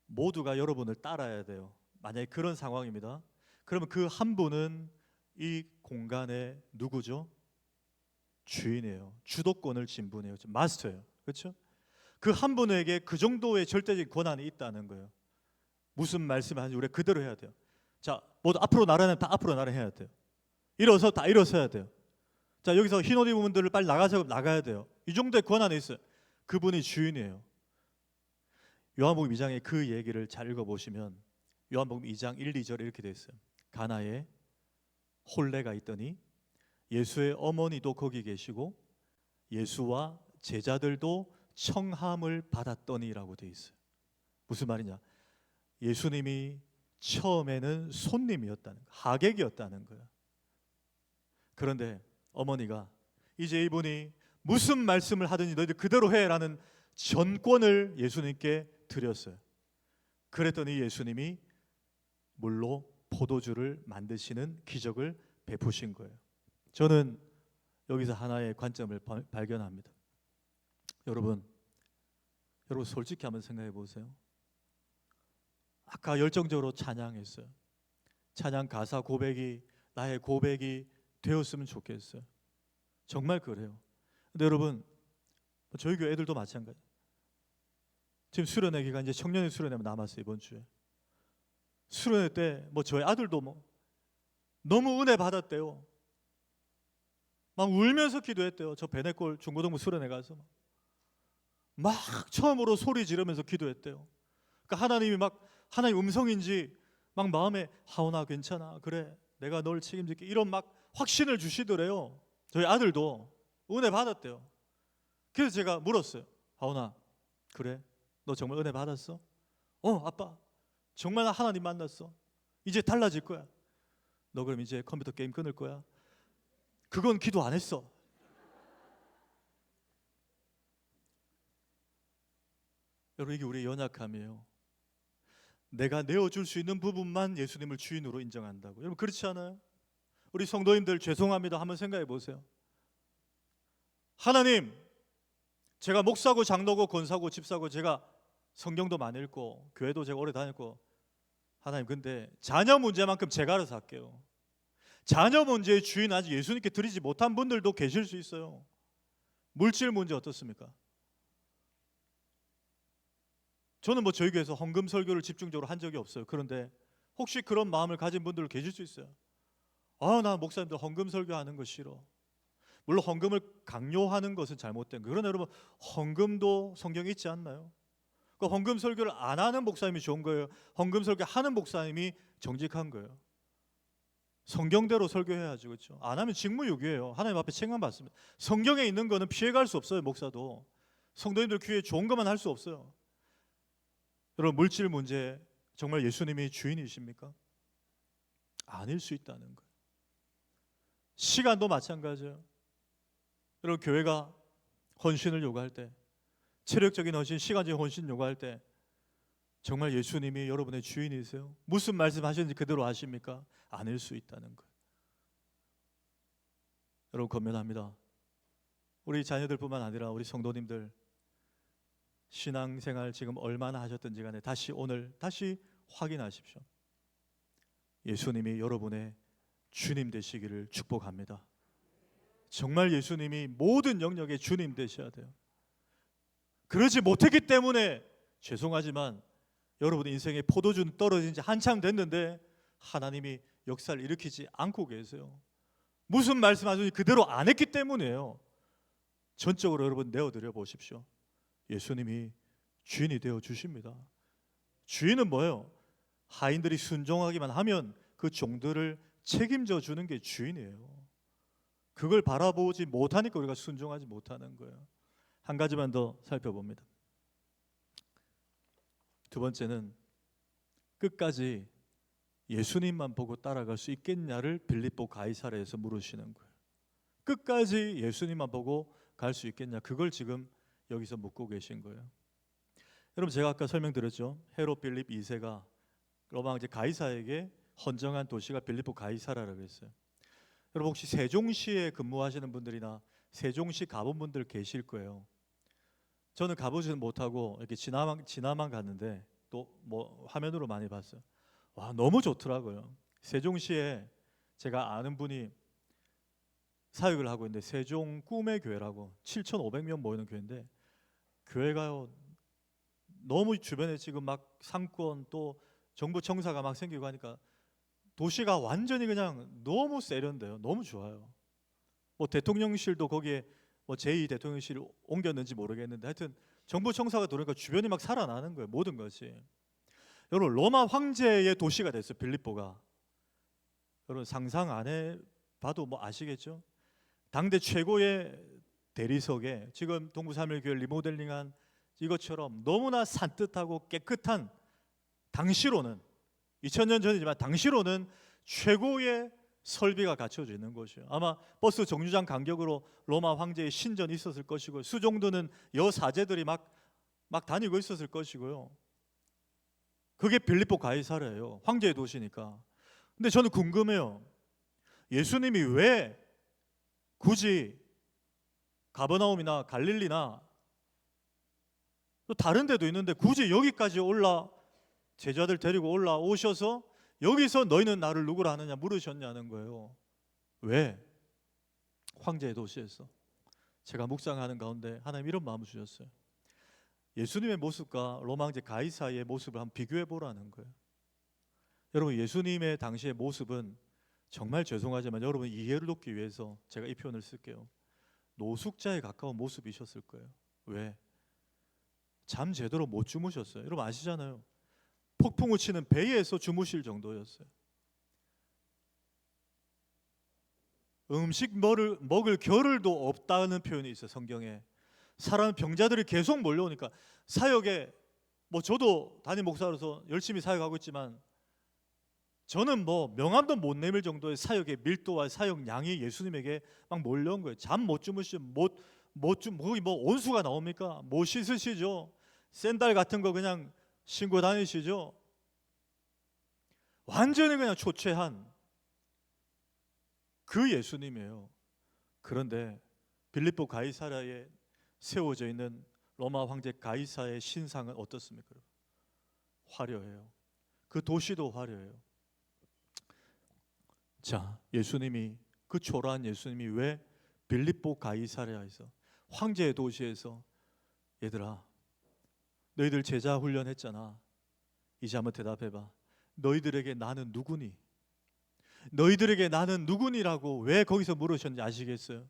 모두가 여러분을 따라야 돼요. 만약에 그런 상황입니다. 그러면 그 한 분은 이 공간의 누구죠? 주인이에요. 주도권을 쥔 분이에요. 마스터예요. 그렇죠? 그 한 분에게 그 정도의 절대적인 권한이 있다는 거예요. 무슨 말씀을 하는지 우리가 그대로 해야 돼요. 자, 모두 앞으로 나라면 다 앞으로 나라해야 돼요. 일어서 다 일어서야 돼요. 자, 여기서 흰 옷 입은 분들을 빨리 나가야 돼요. 이 정도의 권한이 있어요. 그분이 주인이에요. 요한복음 2장에 그 얘기를 잘 읽어보시면 요한복음 2장 1, 2절에 이렇게 되어 있어요. 가나에 혼례가 있더니 예수의 어머니도 거기 계시고 예수와 제자들도 청함을 받았더니라고 되어 있어요. 무슨 말이냐, 예수님이 처음에는 손님이었다는 거예요. 하객이었다는 거예요. 그런데 어머니가 이제 이분이 무슨 말씀을 하든지 너희들 그대로 해라는 전권을 예수님께 드렸어요. 그랬더니 예수님이 물로 포도주를 만드시는 기적을 베푸신 거예요. 저는 여기서 하나의 관점을 발견합니다. 여러분 솔직히 한번 생각해 보세요. 아까 열정적으로 찬양했어요. 찬양 가사 고백이 나의 고백이 되었으면 좋겠어요. 정말 그래요. 근데 여러분 저희 교회 애들도 마찬가지. 지금 수련회 기간 이제 청년의 수련회 남았어요. 이번 주에 수련회 때 뭐 저희 아들도 뭐 너무 은혜 받았대요. 막 울면서 기도했대요. 저 베네골 중고등부 수련회 가서 막 처음으로 소리 지르면서 기도했대요. 그러니까 하나님이 막 하나님 음성인지 막 마음에 하온아 괜찮아, 그래 내가 널 책임질게, 이런 막 확신을 주시더래요. 저희 아들도 은혜 받았대요. 그래서 제가 물었어요. 하온아 그래 너 정말 은혜 받았어? 아빠 정말 하나님 만났어. 이제 달라질 거야. 너 그럼 이제 컴퓨터 게임 끊을 거야? 그건 기도 안 했어. 여러분 이게 우리의 연약함이에요. 내가 내어줄 수 있는 부분만 예수님을 주인으로 인정한다고. 여러분 그렇지 않아요? 우리 성도님들 죄송합니다 한번 생각해 보세요. 하나님 제가 목사고 장로고 권사고 집사고 제가 성경도 많이 읽고 교회도 제가 오래 다녔고, 하나님 근데 자녀 문제만큼 제가 알아서 할게요. 자녀 문제의 주인 아직 예수님께 드리지 못한 분들도 계실 수 있어요. 물질 문제 어떻습니까? 저는 뭐 저희 교회에서 헌금 설교를 집중적으로 한 적이 없어요. 그런데 혹시 그런 마음을 가진 분들 계실 수 있어요. 나 목사님들 헌금 설교하는 거 싫어. 물론 헌금을 강요하는 것은 잘못된 거예요. 그러나 여러분 헌금도 성경에 있지 않나요? 그 헌금 설교를 안 하는 목사님이 좋은 거예요? 헌금 설교 하는 목사님이 정직한 거예요? 성경대로 설교해야죠. 그렇죠? 안 하면 직무유기예요. 하나님 앞에 책망 받습니다. 성경에 있는 거는 피해갈 수 없어요. 목사도 성도님들 귀에 좋은 것만 할 수 없어요. 여러분 물질 문제 정말 예수님이 주인이십니까? 아닐 수 있다는 거예요. 시간도 마찬가지예요. 여러분 교회가 헌신을 요구할 때, 체력적인 헌신, 시간적인 헌신 요구할 때 정말 예수님이 여러분의 주인이세요? 무슨 말씀하셨는지 그대로 하십니까? 아닐 수 있다는 거예요. 여러분 권면합니다. 우리 자녀들뿐만 아니라 우리 성도님들 신앙생활 지금 얼마나 하셨든지 간에 오늘 다시 확인하십시오. 예수님이 여러분의 주님 되시기를 축복합니다. 정말 예수님이 모든 영역의 주님 되셔야 돼요. 그러지 못했기 때문에 죄송하지만 여러분 인생의 포도주 떨어진 지 한참 됐는데 하나님이 역사를 일으키지 않고 계세요. 무슨 말씀하셨는지 그대로 안 했기 때문이에요. 전적으로 여러분 내어드려 보십시오. 예수님이 주인이 되어 주십니다. 주인은 뭐예요? 하인들이 순종하기만 하면 그 종들을 책임져 주는 게 주인이에요. 그걸 바라보지 못하니까 우리가 순종하지 못하는 거예요. 한 가지만 더 살펴봅니다. 두 번째는 끝까지 예수님만 보고 따라갈 수 있겠냐를 빌립보 가이사랴에서 물으시는 거예요. 끝까지 예수님만 보고 갈 수 있겠냐, 그걸 지금 여기서 묻고 계신 거예요. 여러분 제가 아까 설명드렸죠. 헤롯 빌립 2세가 로마 황제 가이사에게 헌정한 도시가 빌립보 가이사랴라고 했어요. 여러분 혹시 세종시에 근무하시는 분들이나 세종시 가본 분들 계실 거예요. 저는 가보지는 못하고 이렇게 지나만 갔는데 또 뭐 화면으로 많이 봤어요. 와, 너무 좋더라고요. 세종시에 제가 아는 분이 사역을 하고 있는데 세종 꿈의 교회라고 7,500명 모이는 교회인데 교회가요 너무 주변에 지금 막 상권 또 정부 청사가 막 생기고 하니까 도시가 완전히 그냥 너무 세련돼요. 너무 좋아요. 뭐 대통령실도 거기에 뭐 제2 대통령실 옮겼는지 모르겠는데 하여튼 정부 청사가 들어오니까 주변이 막 살아나는 거예요. 모든 것이. 여러분 로마 황제의 도시가 됐어요. 빌립보가. 여러분 상상 안 해봐도 뭐 아시겠죠? 당대 최고의 대리석에 지금 동부삼일교회 리모델링한 이것처럼 너무나 산뜻하고 깨끗한, 당시로는 2000년 전이지만 당시로는 최고의 설비가 갖춰져 있는 것이에요. 아마 버스 정류장 간격으로 로마 황제의 신전이 있었을 것이고요. 수종드는 여사제들이 막 다니고 있었을 것이고요. 그게 빌립보 가이사랴예요. 황제의 도시니까. 근데 저는 궁금해요. 예수님이 왜 굳이 가버나움이나 갈릴리나 또 다른 데도 있는데 굳이 여기까지 제자들 데리고 올라오셔서 여기서 너희는 나를 누구라 하느냐 물으셨냐는 거예요. 왜? 황제의 도시에서. 제가 묵상하는 가운데 하나님 이런 마음을 주셨어요. 예수님의 모습과 로마 황제 가이사의 모습을 한번 비교해 보라는 거예요. 여러분 예수님의 당시의 모습은 정말 죄송하지만 여러분 이해를 돕기 위해서 제가 이 표현을 쓸게요. 노숙자에 가까운 모습이셨을 거예요. 왜? 잠 제대로 못 주무셨어요. 여러분 아시잖아요. 폭풍우 치는 배에서 주무실 정도였어요. 음식 먹을 겨를도 없다는 표현이 있어요. 성경에. 사람 병자들이 계속 몰려오니까 사역에 뭐 저도 담임 목사로서 열심히 사역하고 있지만 저는 뭐 명함도 못 내밀 정도의 사역의 밀도와 사역 양이 예수님에게 막 몰려온 거예요. 잠 못 주무시면 거기 뭐 온수가 나옵니까? 못 씻으시죠? 샌들 같은 거 그냥 신고 다니시죠? 완전히 그냥 초췌한 그 예수님이에요. 그런데 빌립보 가이사랴에 세워져 있는 로마 황제 가이사의 신상은 어떻습니까? 화려해요. 그 도시도 화려해요. 자, 예수님이, 그 초라한 예수님이 왜 빌립보 가이사랴에서 황제의 도시에서, 얘들아 너희들 제자 훈련했잖아. 이제 한번 대답해봐. 너희들에게 나는 누구니? 너희들에게 나는 누구니라고 왜 거기서 물으셨는지 아시겠어요?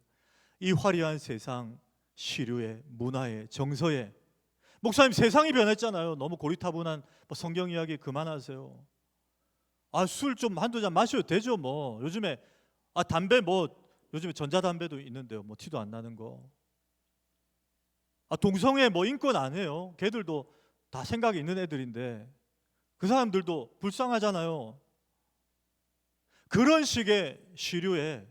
이 화려한 세상, 시류에, 문화에, 정서에. 목사님 세상이 변했잖아요. 너무 고리타분한 성경 이야기 그만하세요. 술 좀 한두 잔 마셔도 되죠. 뭐 요즘에 담배 요즘에 전자담배도 있는데요. 뭐 티도 안 나는 거. 동성애 인권 안 해요. 걔들도 다 생각이 있는 애들인데 그 사람들도 불쌍하잖아요. 그런 식의 시류에,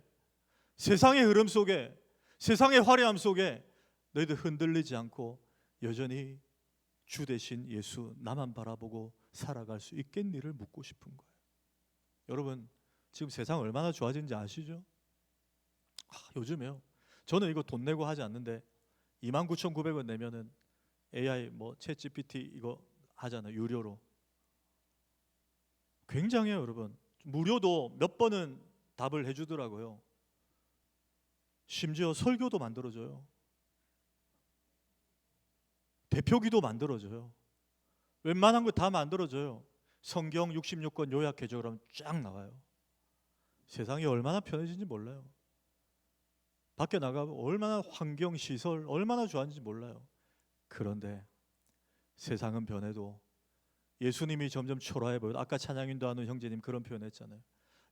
세상의 흐름 속에, 세상의 화려함 속에 너희들 흔들리지 않고 여전히 주 대신 예수 나만 바라보고 살아갈 수 있겠니를 묻고 싶은 거예요. 여러분 지금 세상 얼마나 좋아진지 아시죠? 요즘에요 저는 이거 돈 내고 하지 않는데 29,900원 내면은 AI 뭐 챗GPT 이거 하잖아요. 유료로. 굉장해요, 여러분. 무료도 몇 번은 답을 해주더라고요. 심지어 설교도 만들어줘요. 대표기도 만들어줘요. 웬만한 거 다 만들어줘요. 성경 66권 요약해줘 그러면 쫙 나와요. 세상이 얼마나 편해진지 몰라요. 밖에 나가면 얼마나 환경, 시설 얼마나 좋아졌는지 몰라요. 그런데 세상은 변해도 예수님이 점점 초라해 보여요. 아까 찬양인도 하는 형제님 그런 표현했잖아요.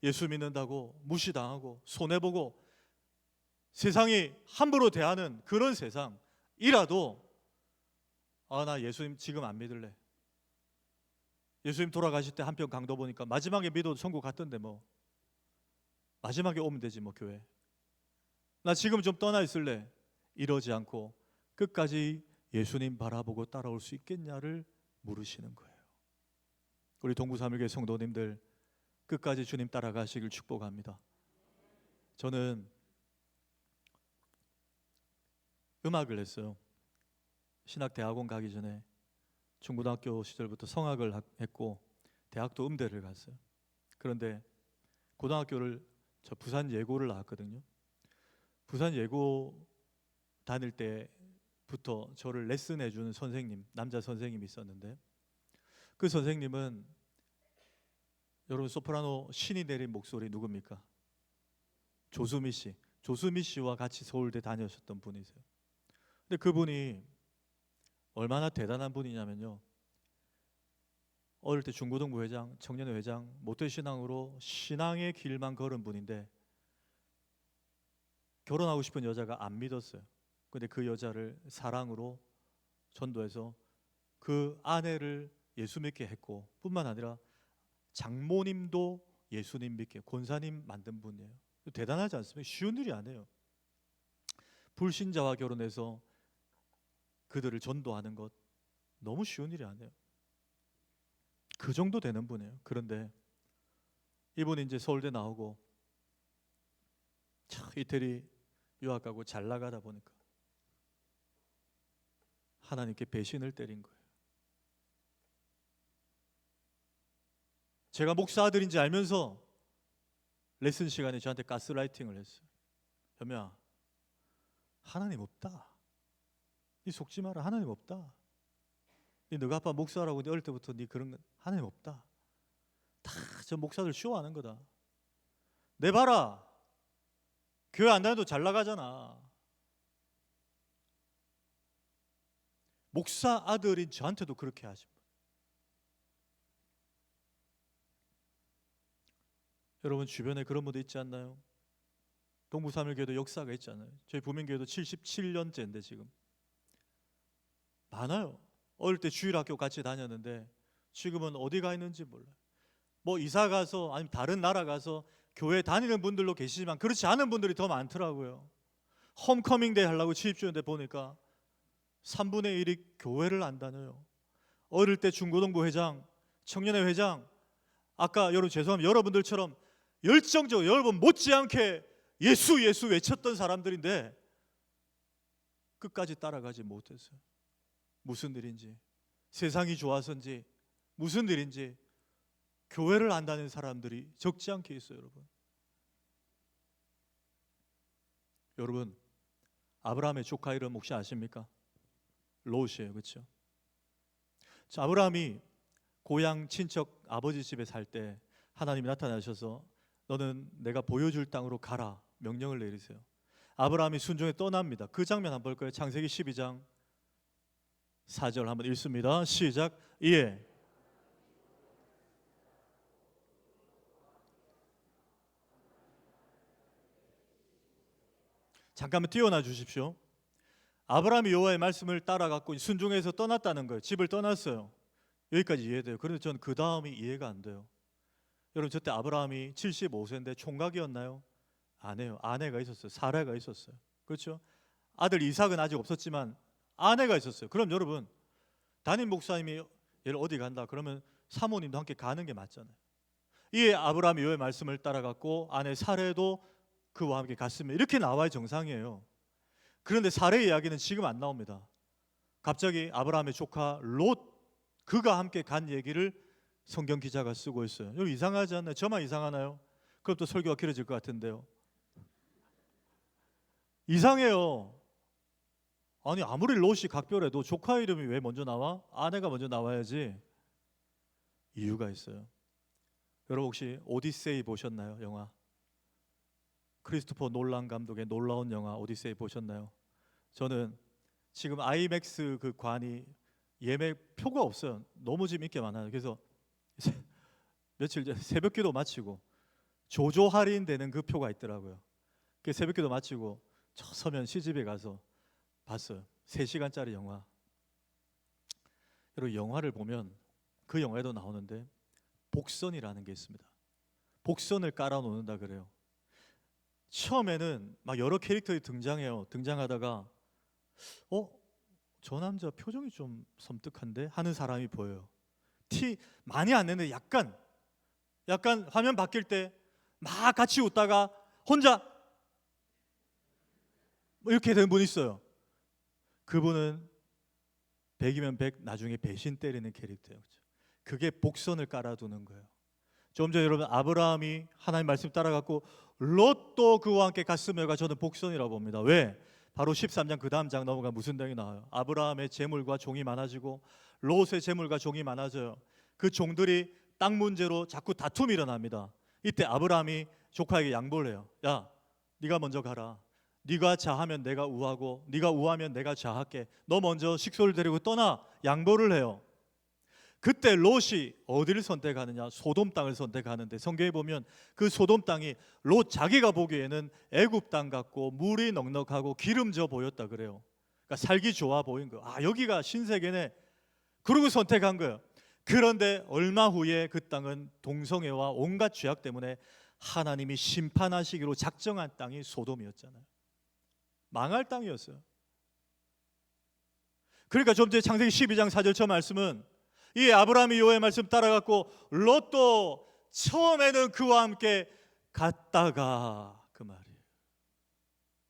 예수 믿는다고 무시당하고 손해보고 세상이 함부로 대하는 그런 세상이라도 나 예수님 지금 안 믿을래. 예수님 돌아가실 때 한편 강도 보니까 마지막에 믿어도 천국 갔던데 뭐 마지막에 오면 되지 뭐 교회. 나 지금 좀 떠나 있을래. 이러지 않고 끝까지 예수님 바라보고 따라올 수 있겠냐를 물으시는 거예요. 우리 동부삼일교회 성도님들 끝까지 주님 따라가시길 축복합니다. 저는 음악을 했어요. 신학대학원 가기 전에 중고등학교 시절부터 성악을 했고 대학도 음대를 갔어요. 그런데 고등학교를 저 부산 예고를 나왔거든요. 부산 예고 다닐 때부터 저를 레슨해 주는 선생님, 남자 선생님이 있었는데 그 선생님은 여러분 소프라노 신이 내린 목소리 누굽니까? 조수미 씨. 조수미 씨와 같이 서울대 다녔었던 분이세요. 근데 그분이 얼마나 대단한 분이냐면요. 어릴 때 중고등부 회장, 청년회 회장, 모태신앙으로 신앙의 길만 걸은 분인데 결혼하고 싶은 여자가 안 믿었어요. 근데 그 여자를 사랑으로 전도해서 그 아내를 예수 믿게 했고 뿐만 아니라 장모님도 예수님 믿게 권사님 만든 분이에요. 대단하지 않습니까? 쉬운 일이 아니에요. 불신자와 결혼해서 그들을 전도하는 것 너무 쉬운 일이 아니에요. 그 정도 되는 분이에요. 그런데 이분이 이제 서울대 나오고 이태리 유학 가고 잘 나가다 보니까 하나님께 배신을 때린 거예요. 제가 목사 아들인지 알면서 레슨 시간에 저한테 가스라이팅을 했어요. 현미야, 하나님 없다. 네 속지 마라. 하나님 없다. 너가 아빠 목사라고 어릴 때부터 네 그런 거 하나님 없다. 다 저 목사들 쇼하는 거다. 내 봐라. 교회 안 다녀도 잘 나가잖아. 목사 아들인 저한테도 그렇게 하신 분. 여러분 주변에 그런 분도 있지 않나요? 동부삼일교회도 역사가 있잖아요. 저희 부민교회도 77년째인데 지금 많아요. 어릴 때 주일학교 같이 다녔는데 지금은 어디 가 있는지 몰라요. 뭐 이사 가서 아니면 다른 나라 가서 교회 다니는 분들도 계시지만 그렇지 않은 분들이 더 많더라고요. 홈커밍 데이 하려고 취입주는데 보니까 3분의 1이 교회를 안 다녀요. 어릴 때 중고등부 회장, 청년회 회장, 아까 여러분 죄송합니다. 여러분들처럼 열정적으로 여러분 못지않게 예수 예수 외쳤던 사람들인데 끝까지 따라가지 못했어요. 무슨 일인지, 세상이 좋아서인지 무슨 일인지 교회를 안 다니는 사람들이 적지 않게 있어요. 여러분 아브라함의 조카 이름 혹시 아십니까? 롯이에요. 그렇죠? 아브라함이 고향 친척 아버지 집에 살 때 하나님이 나타나셔서 너는 내가 보여줄 땅으로 가라 명령을 내리세요. 아브라함이 순종해 떠납니다. 그 장면 한번 볼까요? 창세기 12장 4절 한번 읽습니다. 시작. 예. 잠깐만 뛰어나 주십시오. 아브라함이 여호와의 말씀을 따라갔고 순종해서 떠났다는 거예요. 집을 떠났어요. 여기까지 이해돼요. 그런데 저는 그 다음이 이해가 안 돼요. 여러분 저때 아브라함이 75세인데 총각이었나요? 아니에요. 아내가 있었어요. 사라가 있었어요. 그렇죠? 아들 이삭은 아직 없었지만 아내가 있었어요. 그럼 여러분 담임 목사님이 얘를 어디 간다 그러면 사모님도 함께 가는 게 맞잖아요. 이에 아브라함이 여호와의 말씀을 따라갔고 아내 사라도 그와 함께 갔으면 이렇게 나와야 정상이에요. 그런데 사례 이야기는 지금 안 나옵니다. 갑자기 아브라함의 조카 롯, 그가 함께 간 얘기를 성경 기자가 쓰고 있어요. 여기 이상하지 않나요? 저만 이상하나요? 그럼 또 설교가 길어질 것 같은데요. 이상해요. 아니 아무리 롯이 각별해도 조카 이름이 왜 먼저 나와? 아내가 먼저 나와야지. 이유가 있어요. 여러분 혹시 오디세이 보셨나요? 영화. 크리스토퍼 놀란 감독의 놀라운 영화 오디세이 보셨나요? 저는 지금 아이맥스 그 관이 예매 표가 없어요. 너무 지금 인기 많아요. 그래서 며칠 전 새벽기도 마치고 조조 할인되는 그 표가 있더라고요. 그 새벽기도 마치고 저 서면 시집에 가서 봤어요. 3시간짜리 영화. 여러분 영화를 보면 그 영화에도 나오는데 복선이라는 게 있습니다. 복선을 깔아 놓는다 그래요. 처음에는 막 여러 캐릭터들이 등장해요. 등장하다가 저 남자 표정이 좀 섬뜩한데 하는 사람이 보여요. 티 많이 안 내는데 약간 화면 바뀔 때 막 같이 웃다가 혼자 이렇게 되는 분이 있어요. 그분은 100이면 100 나중에 배신 때리는 캐릭터예요. 그게 복선을 깔아두는 거예요. 좀 전에 여러분 아브라함이 하나님 말씀 따라갔고 롯도 그와 함께 갔음에가 저는 복선이라고 봅니다. 왜? 바로 13장 그 다음 장 넘어가 무슨 내용이 나와요? 아브라함의 재물과 종이 많아지고 롯의 재물과 종이 많아져요. 그 종들이 땅 문제로 자꾸 다툼이 일어납니다. 이때 아브라함이 조카에게 양보를 해요. 야, 네가 먼저 가라. 네가 자하면 내가 우하고 네가 우하면 내가 자할게. 너 먼저 식솔을 데리고 떠나. 양보를 해요. 그때 롯이 어디를 선택하느냐? 소돔 땅을 선택하는데 성경에 보면 그 소돔 땅이 롯 자기가 보기에는 애굽 땅 같고 물이 넉넉하고 기름져 보였다 그래요. 그러니까 살기 좋아 보인 거예요. 아, 여기가 신세계네. 그러고 선택한 거예요. 그런데 얼마 후에 그 땅은 동성애와 온갖 죄악 때문에 하나님이 심판하시기로 작정한 땅이 소돔이었잖아요. 망할 땅이었어요. 그러니까 좀 전에 창세기 12장 4절 말씀은 이 아브라함이 여호와의 말씀 따라갔고 롯도 처음에는 그와 함께 갔다가 그 말이에요.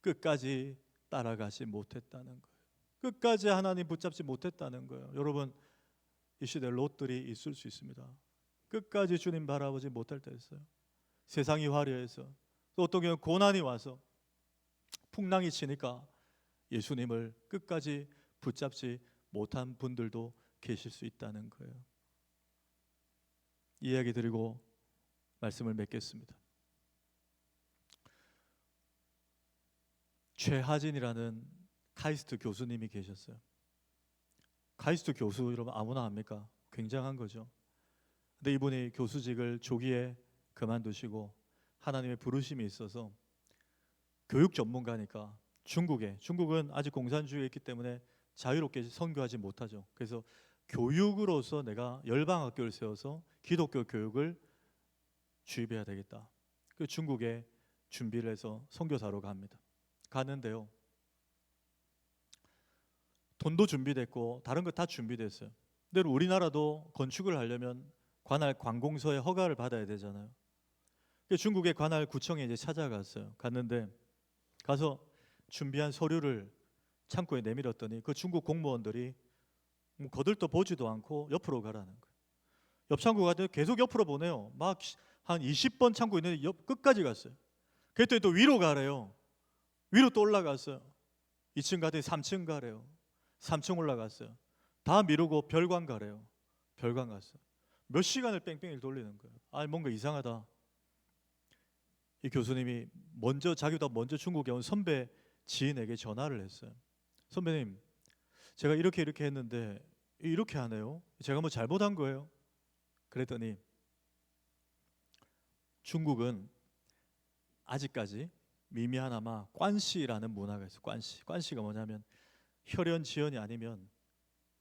끝까지 따라가지 못했다는 거예요. 끝까지 하나님 붙잡지 못했다는 거예요. 여러분 이 시대에 롯들이 있을 수 있습니다. 끝까지 주님 바라보지 못할 때 있어요. 세상이 화려해서 또 어떤 경우는 고난이 와서 풍랑이 치니까 예수님을 끝까지 붙잡지 못한 분들도 계실 수 있다는 거예요. 이야기 드리고 말씀을 맺겠습니다. 최하진이라는 카이스트 교수님이 계셨어요. 카이스트 교수 여러분 아무나 합니까? 굉장한 거죠. 근데 이분이 교수직을 조기에 그만두시고 하나님의 부르심이 있어서 교육 전문가니까 중국은 아직 공산주의에 있기 때문에 자유롭게 선교하지 못하죠. 그래서 교육으로서 내가 열방학교를 세워서 기독교 교육을 주입해야 되겠다. 그 중국에 준비를 해서 선교사로 갑니다. 가는데요. 돈도 준비됐고 다른 거 다 준비됐어요. 근데 우리나라도 건축을 하려면 관할 관공서의 허가를 받아야 되잖아요. 중국의 관할 구청에 이제 찾아갔어요. 갔는데 가서 준비한 서류를 창고에 내밀었더니 그 중국 공무원들이 거들떠 보지도 않고 옆으로 가라는 거예요. 옆 창고 가더니 계속 옆으로 보내요. 막 한 20번 창고 있는데 옆 끝까지 갔어요. 그랬더니 또 위로 가래요. 위로 또 올라갔어요. 2층 가더니 3층 가래요. 3층 올라갔어요. 다 미루고 별관 가래요. 별관 갔어요. 몇 시간을 뺑뺑이를 돌리는 거예요. 아, 뭔가 이상하다. 이 교수님이 자기보다 먼저 중국에 온 선배 지인에게 전화를 했어요. 선배님, 제가 이렇게 했는데 이렇게 하네요. 제가 뭐 잘못한 거예요? 그랬더니 중국은 아직까지 미미하나마 관시라는 문화가 있어요. 관시가 뭐냐면 혈연 지연이 아니면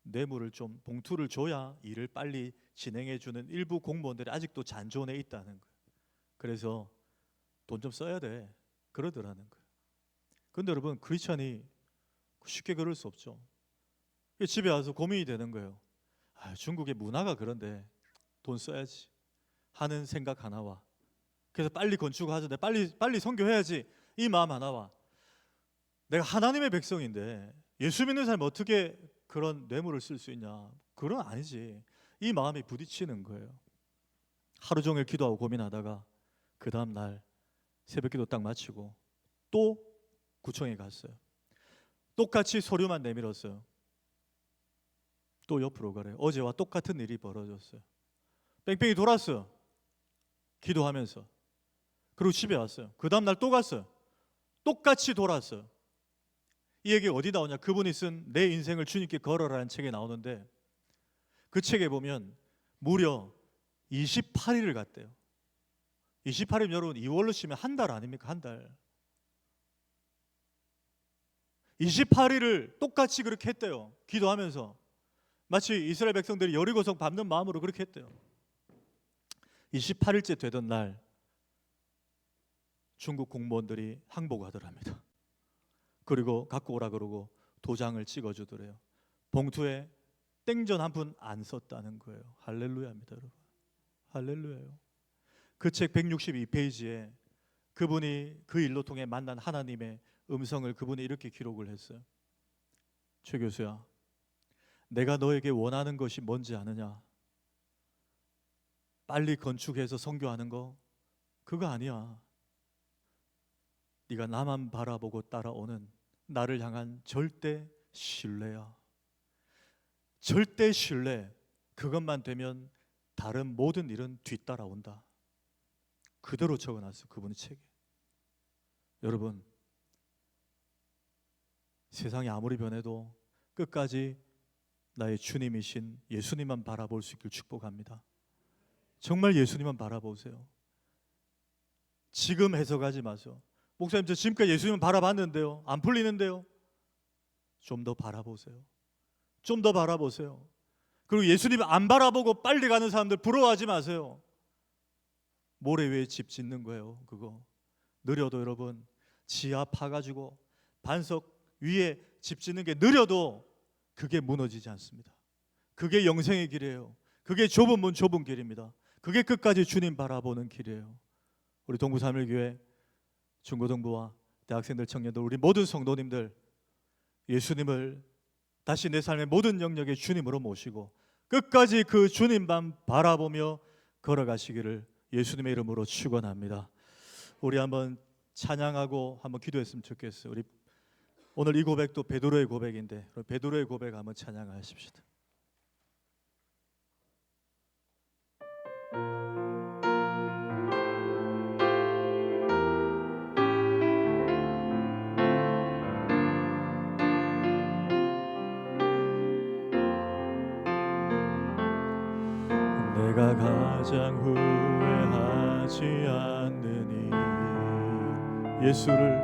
뇌물을 좀 봉투를 줘야 일을 빨리 진행해 주는 일부 공무원들이 아직도 잔존해 있다는 거예요. 그래서 돈 좀 써야 돼 그러더라는 거예요. 근데 여러분 크리스찬이 쉽게 그럴 수 없죠. 집에 와서 고민이 되는 거예요. 아, 중국의 문화가 그런데 돈 써야지 하는 생각 하나와 그래서 빨리 건축하자, 빨리 선교해야지 이 마음 하나와 내가 하나님의 백성인데 예수 믿는 사람이 어떻게 그런 뇌물을 쓸 수 있냐? 그건 아니지. 이 마음이 부딪히는 거예요. 하루 종일 기도하고 고민하다가 그 다음 날 새벽기도 딱 마치고 또 구청에 갔어요. 똑같이 서류만 내밀었어요. 또 옆으로 가래요. 어제와 똑같은 일이 벌어졌어요. 뺑뺑이 돌았어요. 기도하면서. 그리고 집에 왔어요. 그 다음 날 또 갔어요. 똑같이 돌았어요. 이 얘기 어디 나오냐? 그분이 쓴 내 인생을 주님께 걸어라는 책에 나오는데 그 책에 보면 무려 28일을 갔대요. 28일 여러분 2월로 치면 한 달 아닙니까? 한 달. 28일을 똑같이 그렇게 했대요. 기도하면서. 마치 이스라엘 백성들이 여리고성 밟는 마음으로 그렇게 했대요. 28일째 되던 날 중국 공무원들이 항복하더랍니다. 그리고 갖고 오라 그러고 도장을 찍어주더래요. 봉투에 땡전 한 푼 안 썼다는 거예요. 할렐루야입니다, 여러분. 할렐루야요. 그 책 162페이지에 그분이 그 일로 통해 만난 하나님의 음성을 그분이 이렇게 기록을 했어요. 최 교수야, 내가 너에게 원하는 것이 뭔지 아느냐? 빨리 건축해서 선교하는 거 그거 아니야. 네가 나만 바라보고 따라오는 나를 향한 절대 신뢰야. 절대 신뢰. 그것만 되면 다른 모든 일은 뒤따라온다. 그대로 적어놨어요. 그분의 책에. 여러분, 세상이 아무리 변해도 끝까지 나의 주님이신 예수님만 바라볼 수 있길 축복합니다. 정말 예수님만 바라보세요. 지금 해석하지 마세요. 목사님, 저 지금까지 예수님만 바라봤는데요, 안 풀리는데요. 좀 더 바라보세요. 좀 더 바라보세요. 그리고 예수님 안 바라보고 빨리 가는 사람들 부러워하지 마세요. 모래 위에 집 짓는 거예요. 그거 느려도 여러분, 지하 파가지고 반석 위에 집 짓는 게 느려도 그게 무너지지 않습니다. 그게 영생의 길이에요. 그게 좁은 문 좁은 길입니다. 그게 끝까지 주님 바라보는 길이에요. 우리 동부삼일교회 중고등부와 대학생들, 청년들, 우리 모든 성도님들, 예수님을 다시 내 삶의 모든 영역에 주님으로 모시고 끝까지 그 주님만 바라보며 걸어가시기를 예수님의 이름으로 축원합니다. 우리 한번 찬양하고 한번 기도했으면 좋겠어요. 우리 오늘 이 고백도 베드로의 고백인데 베드로의 고백 한번 찬양하십시다. 내가 가장 후회하지 않느니 예수를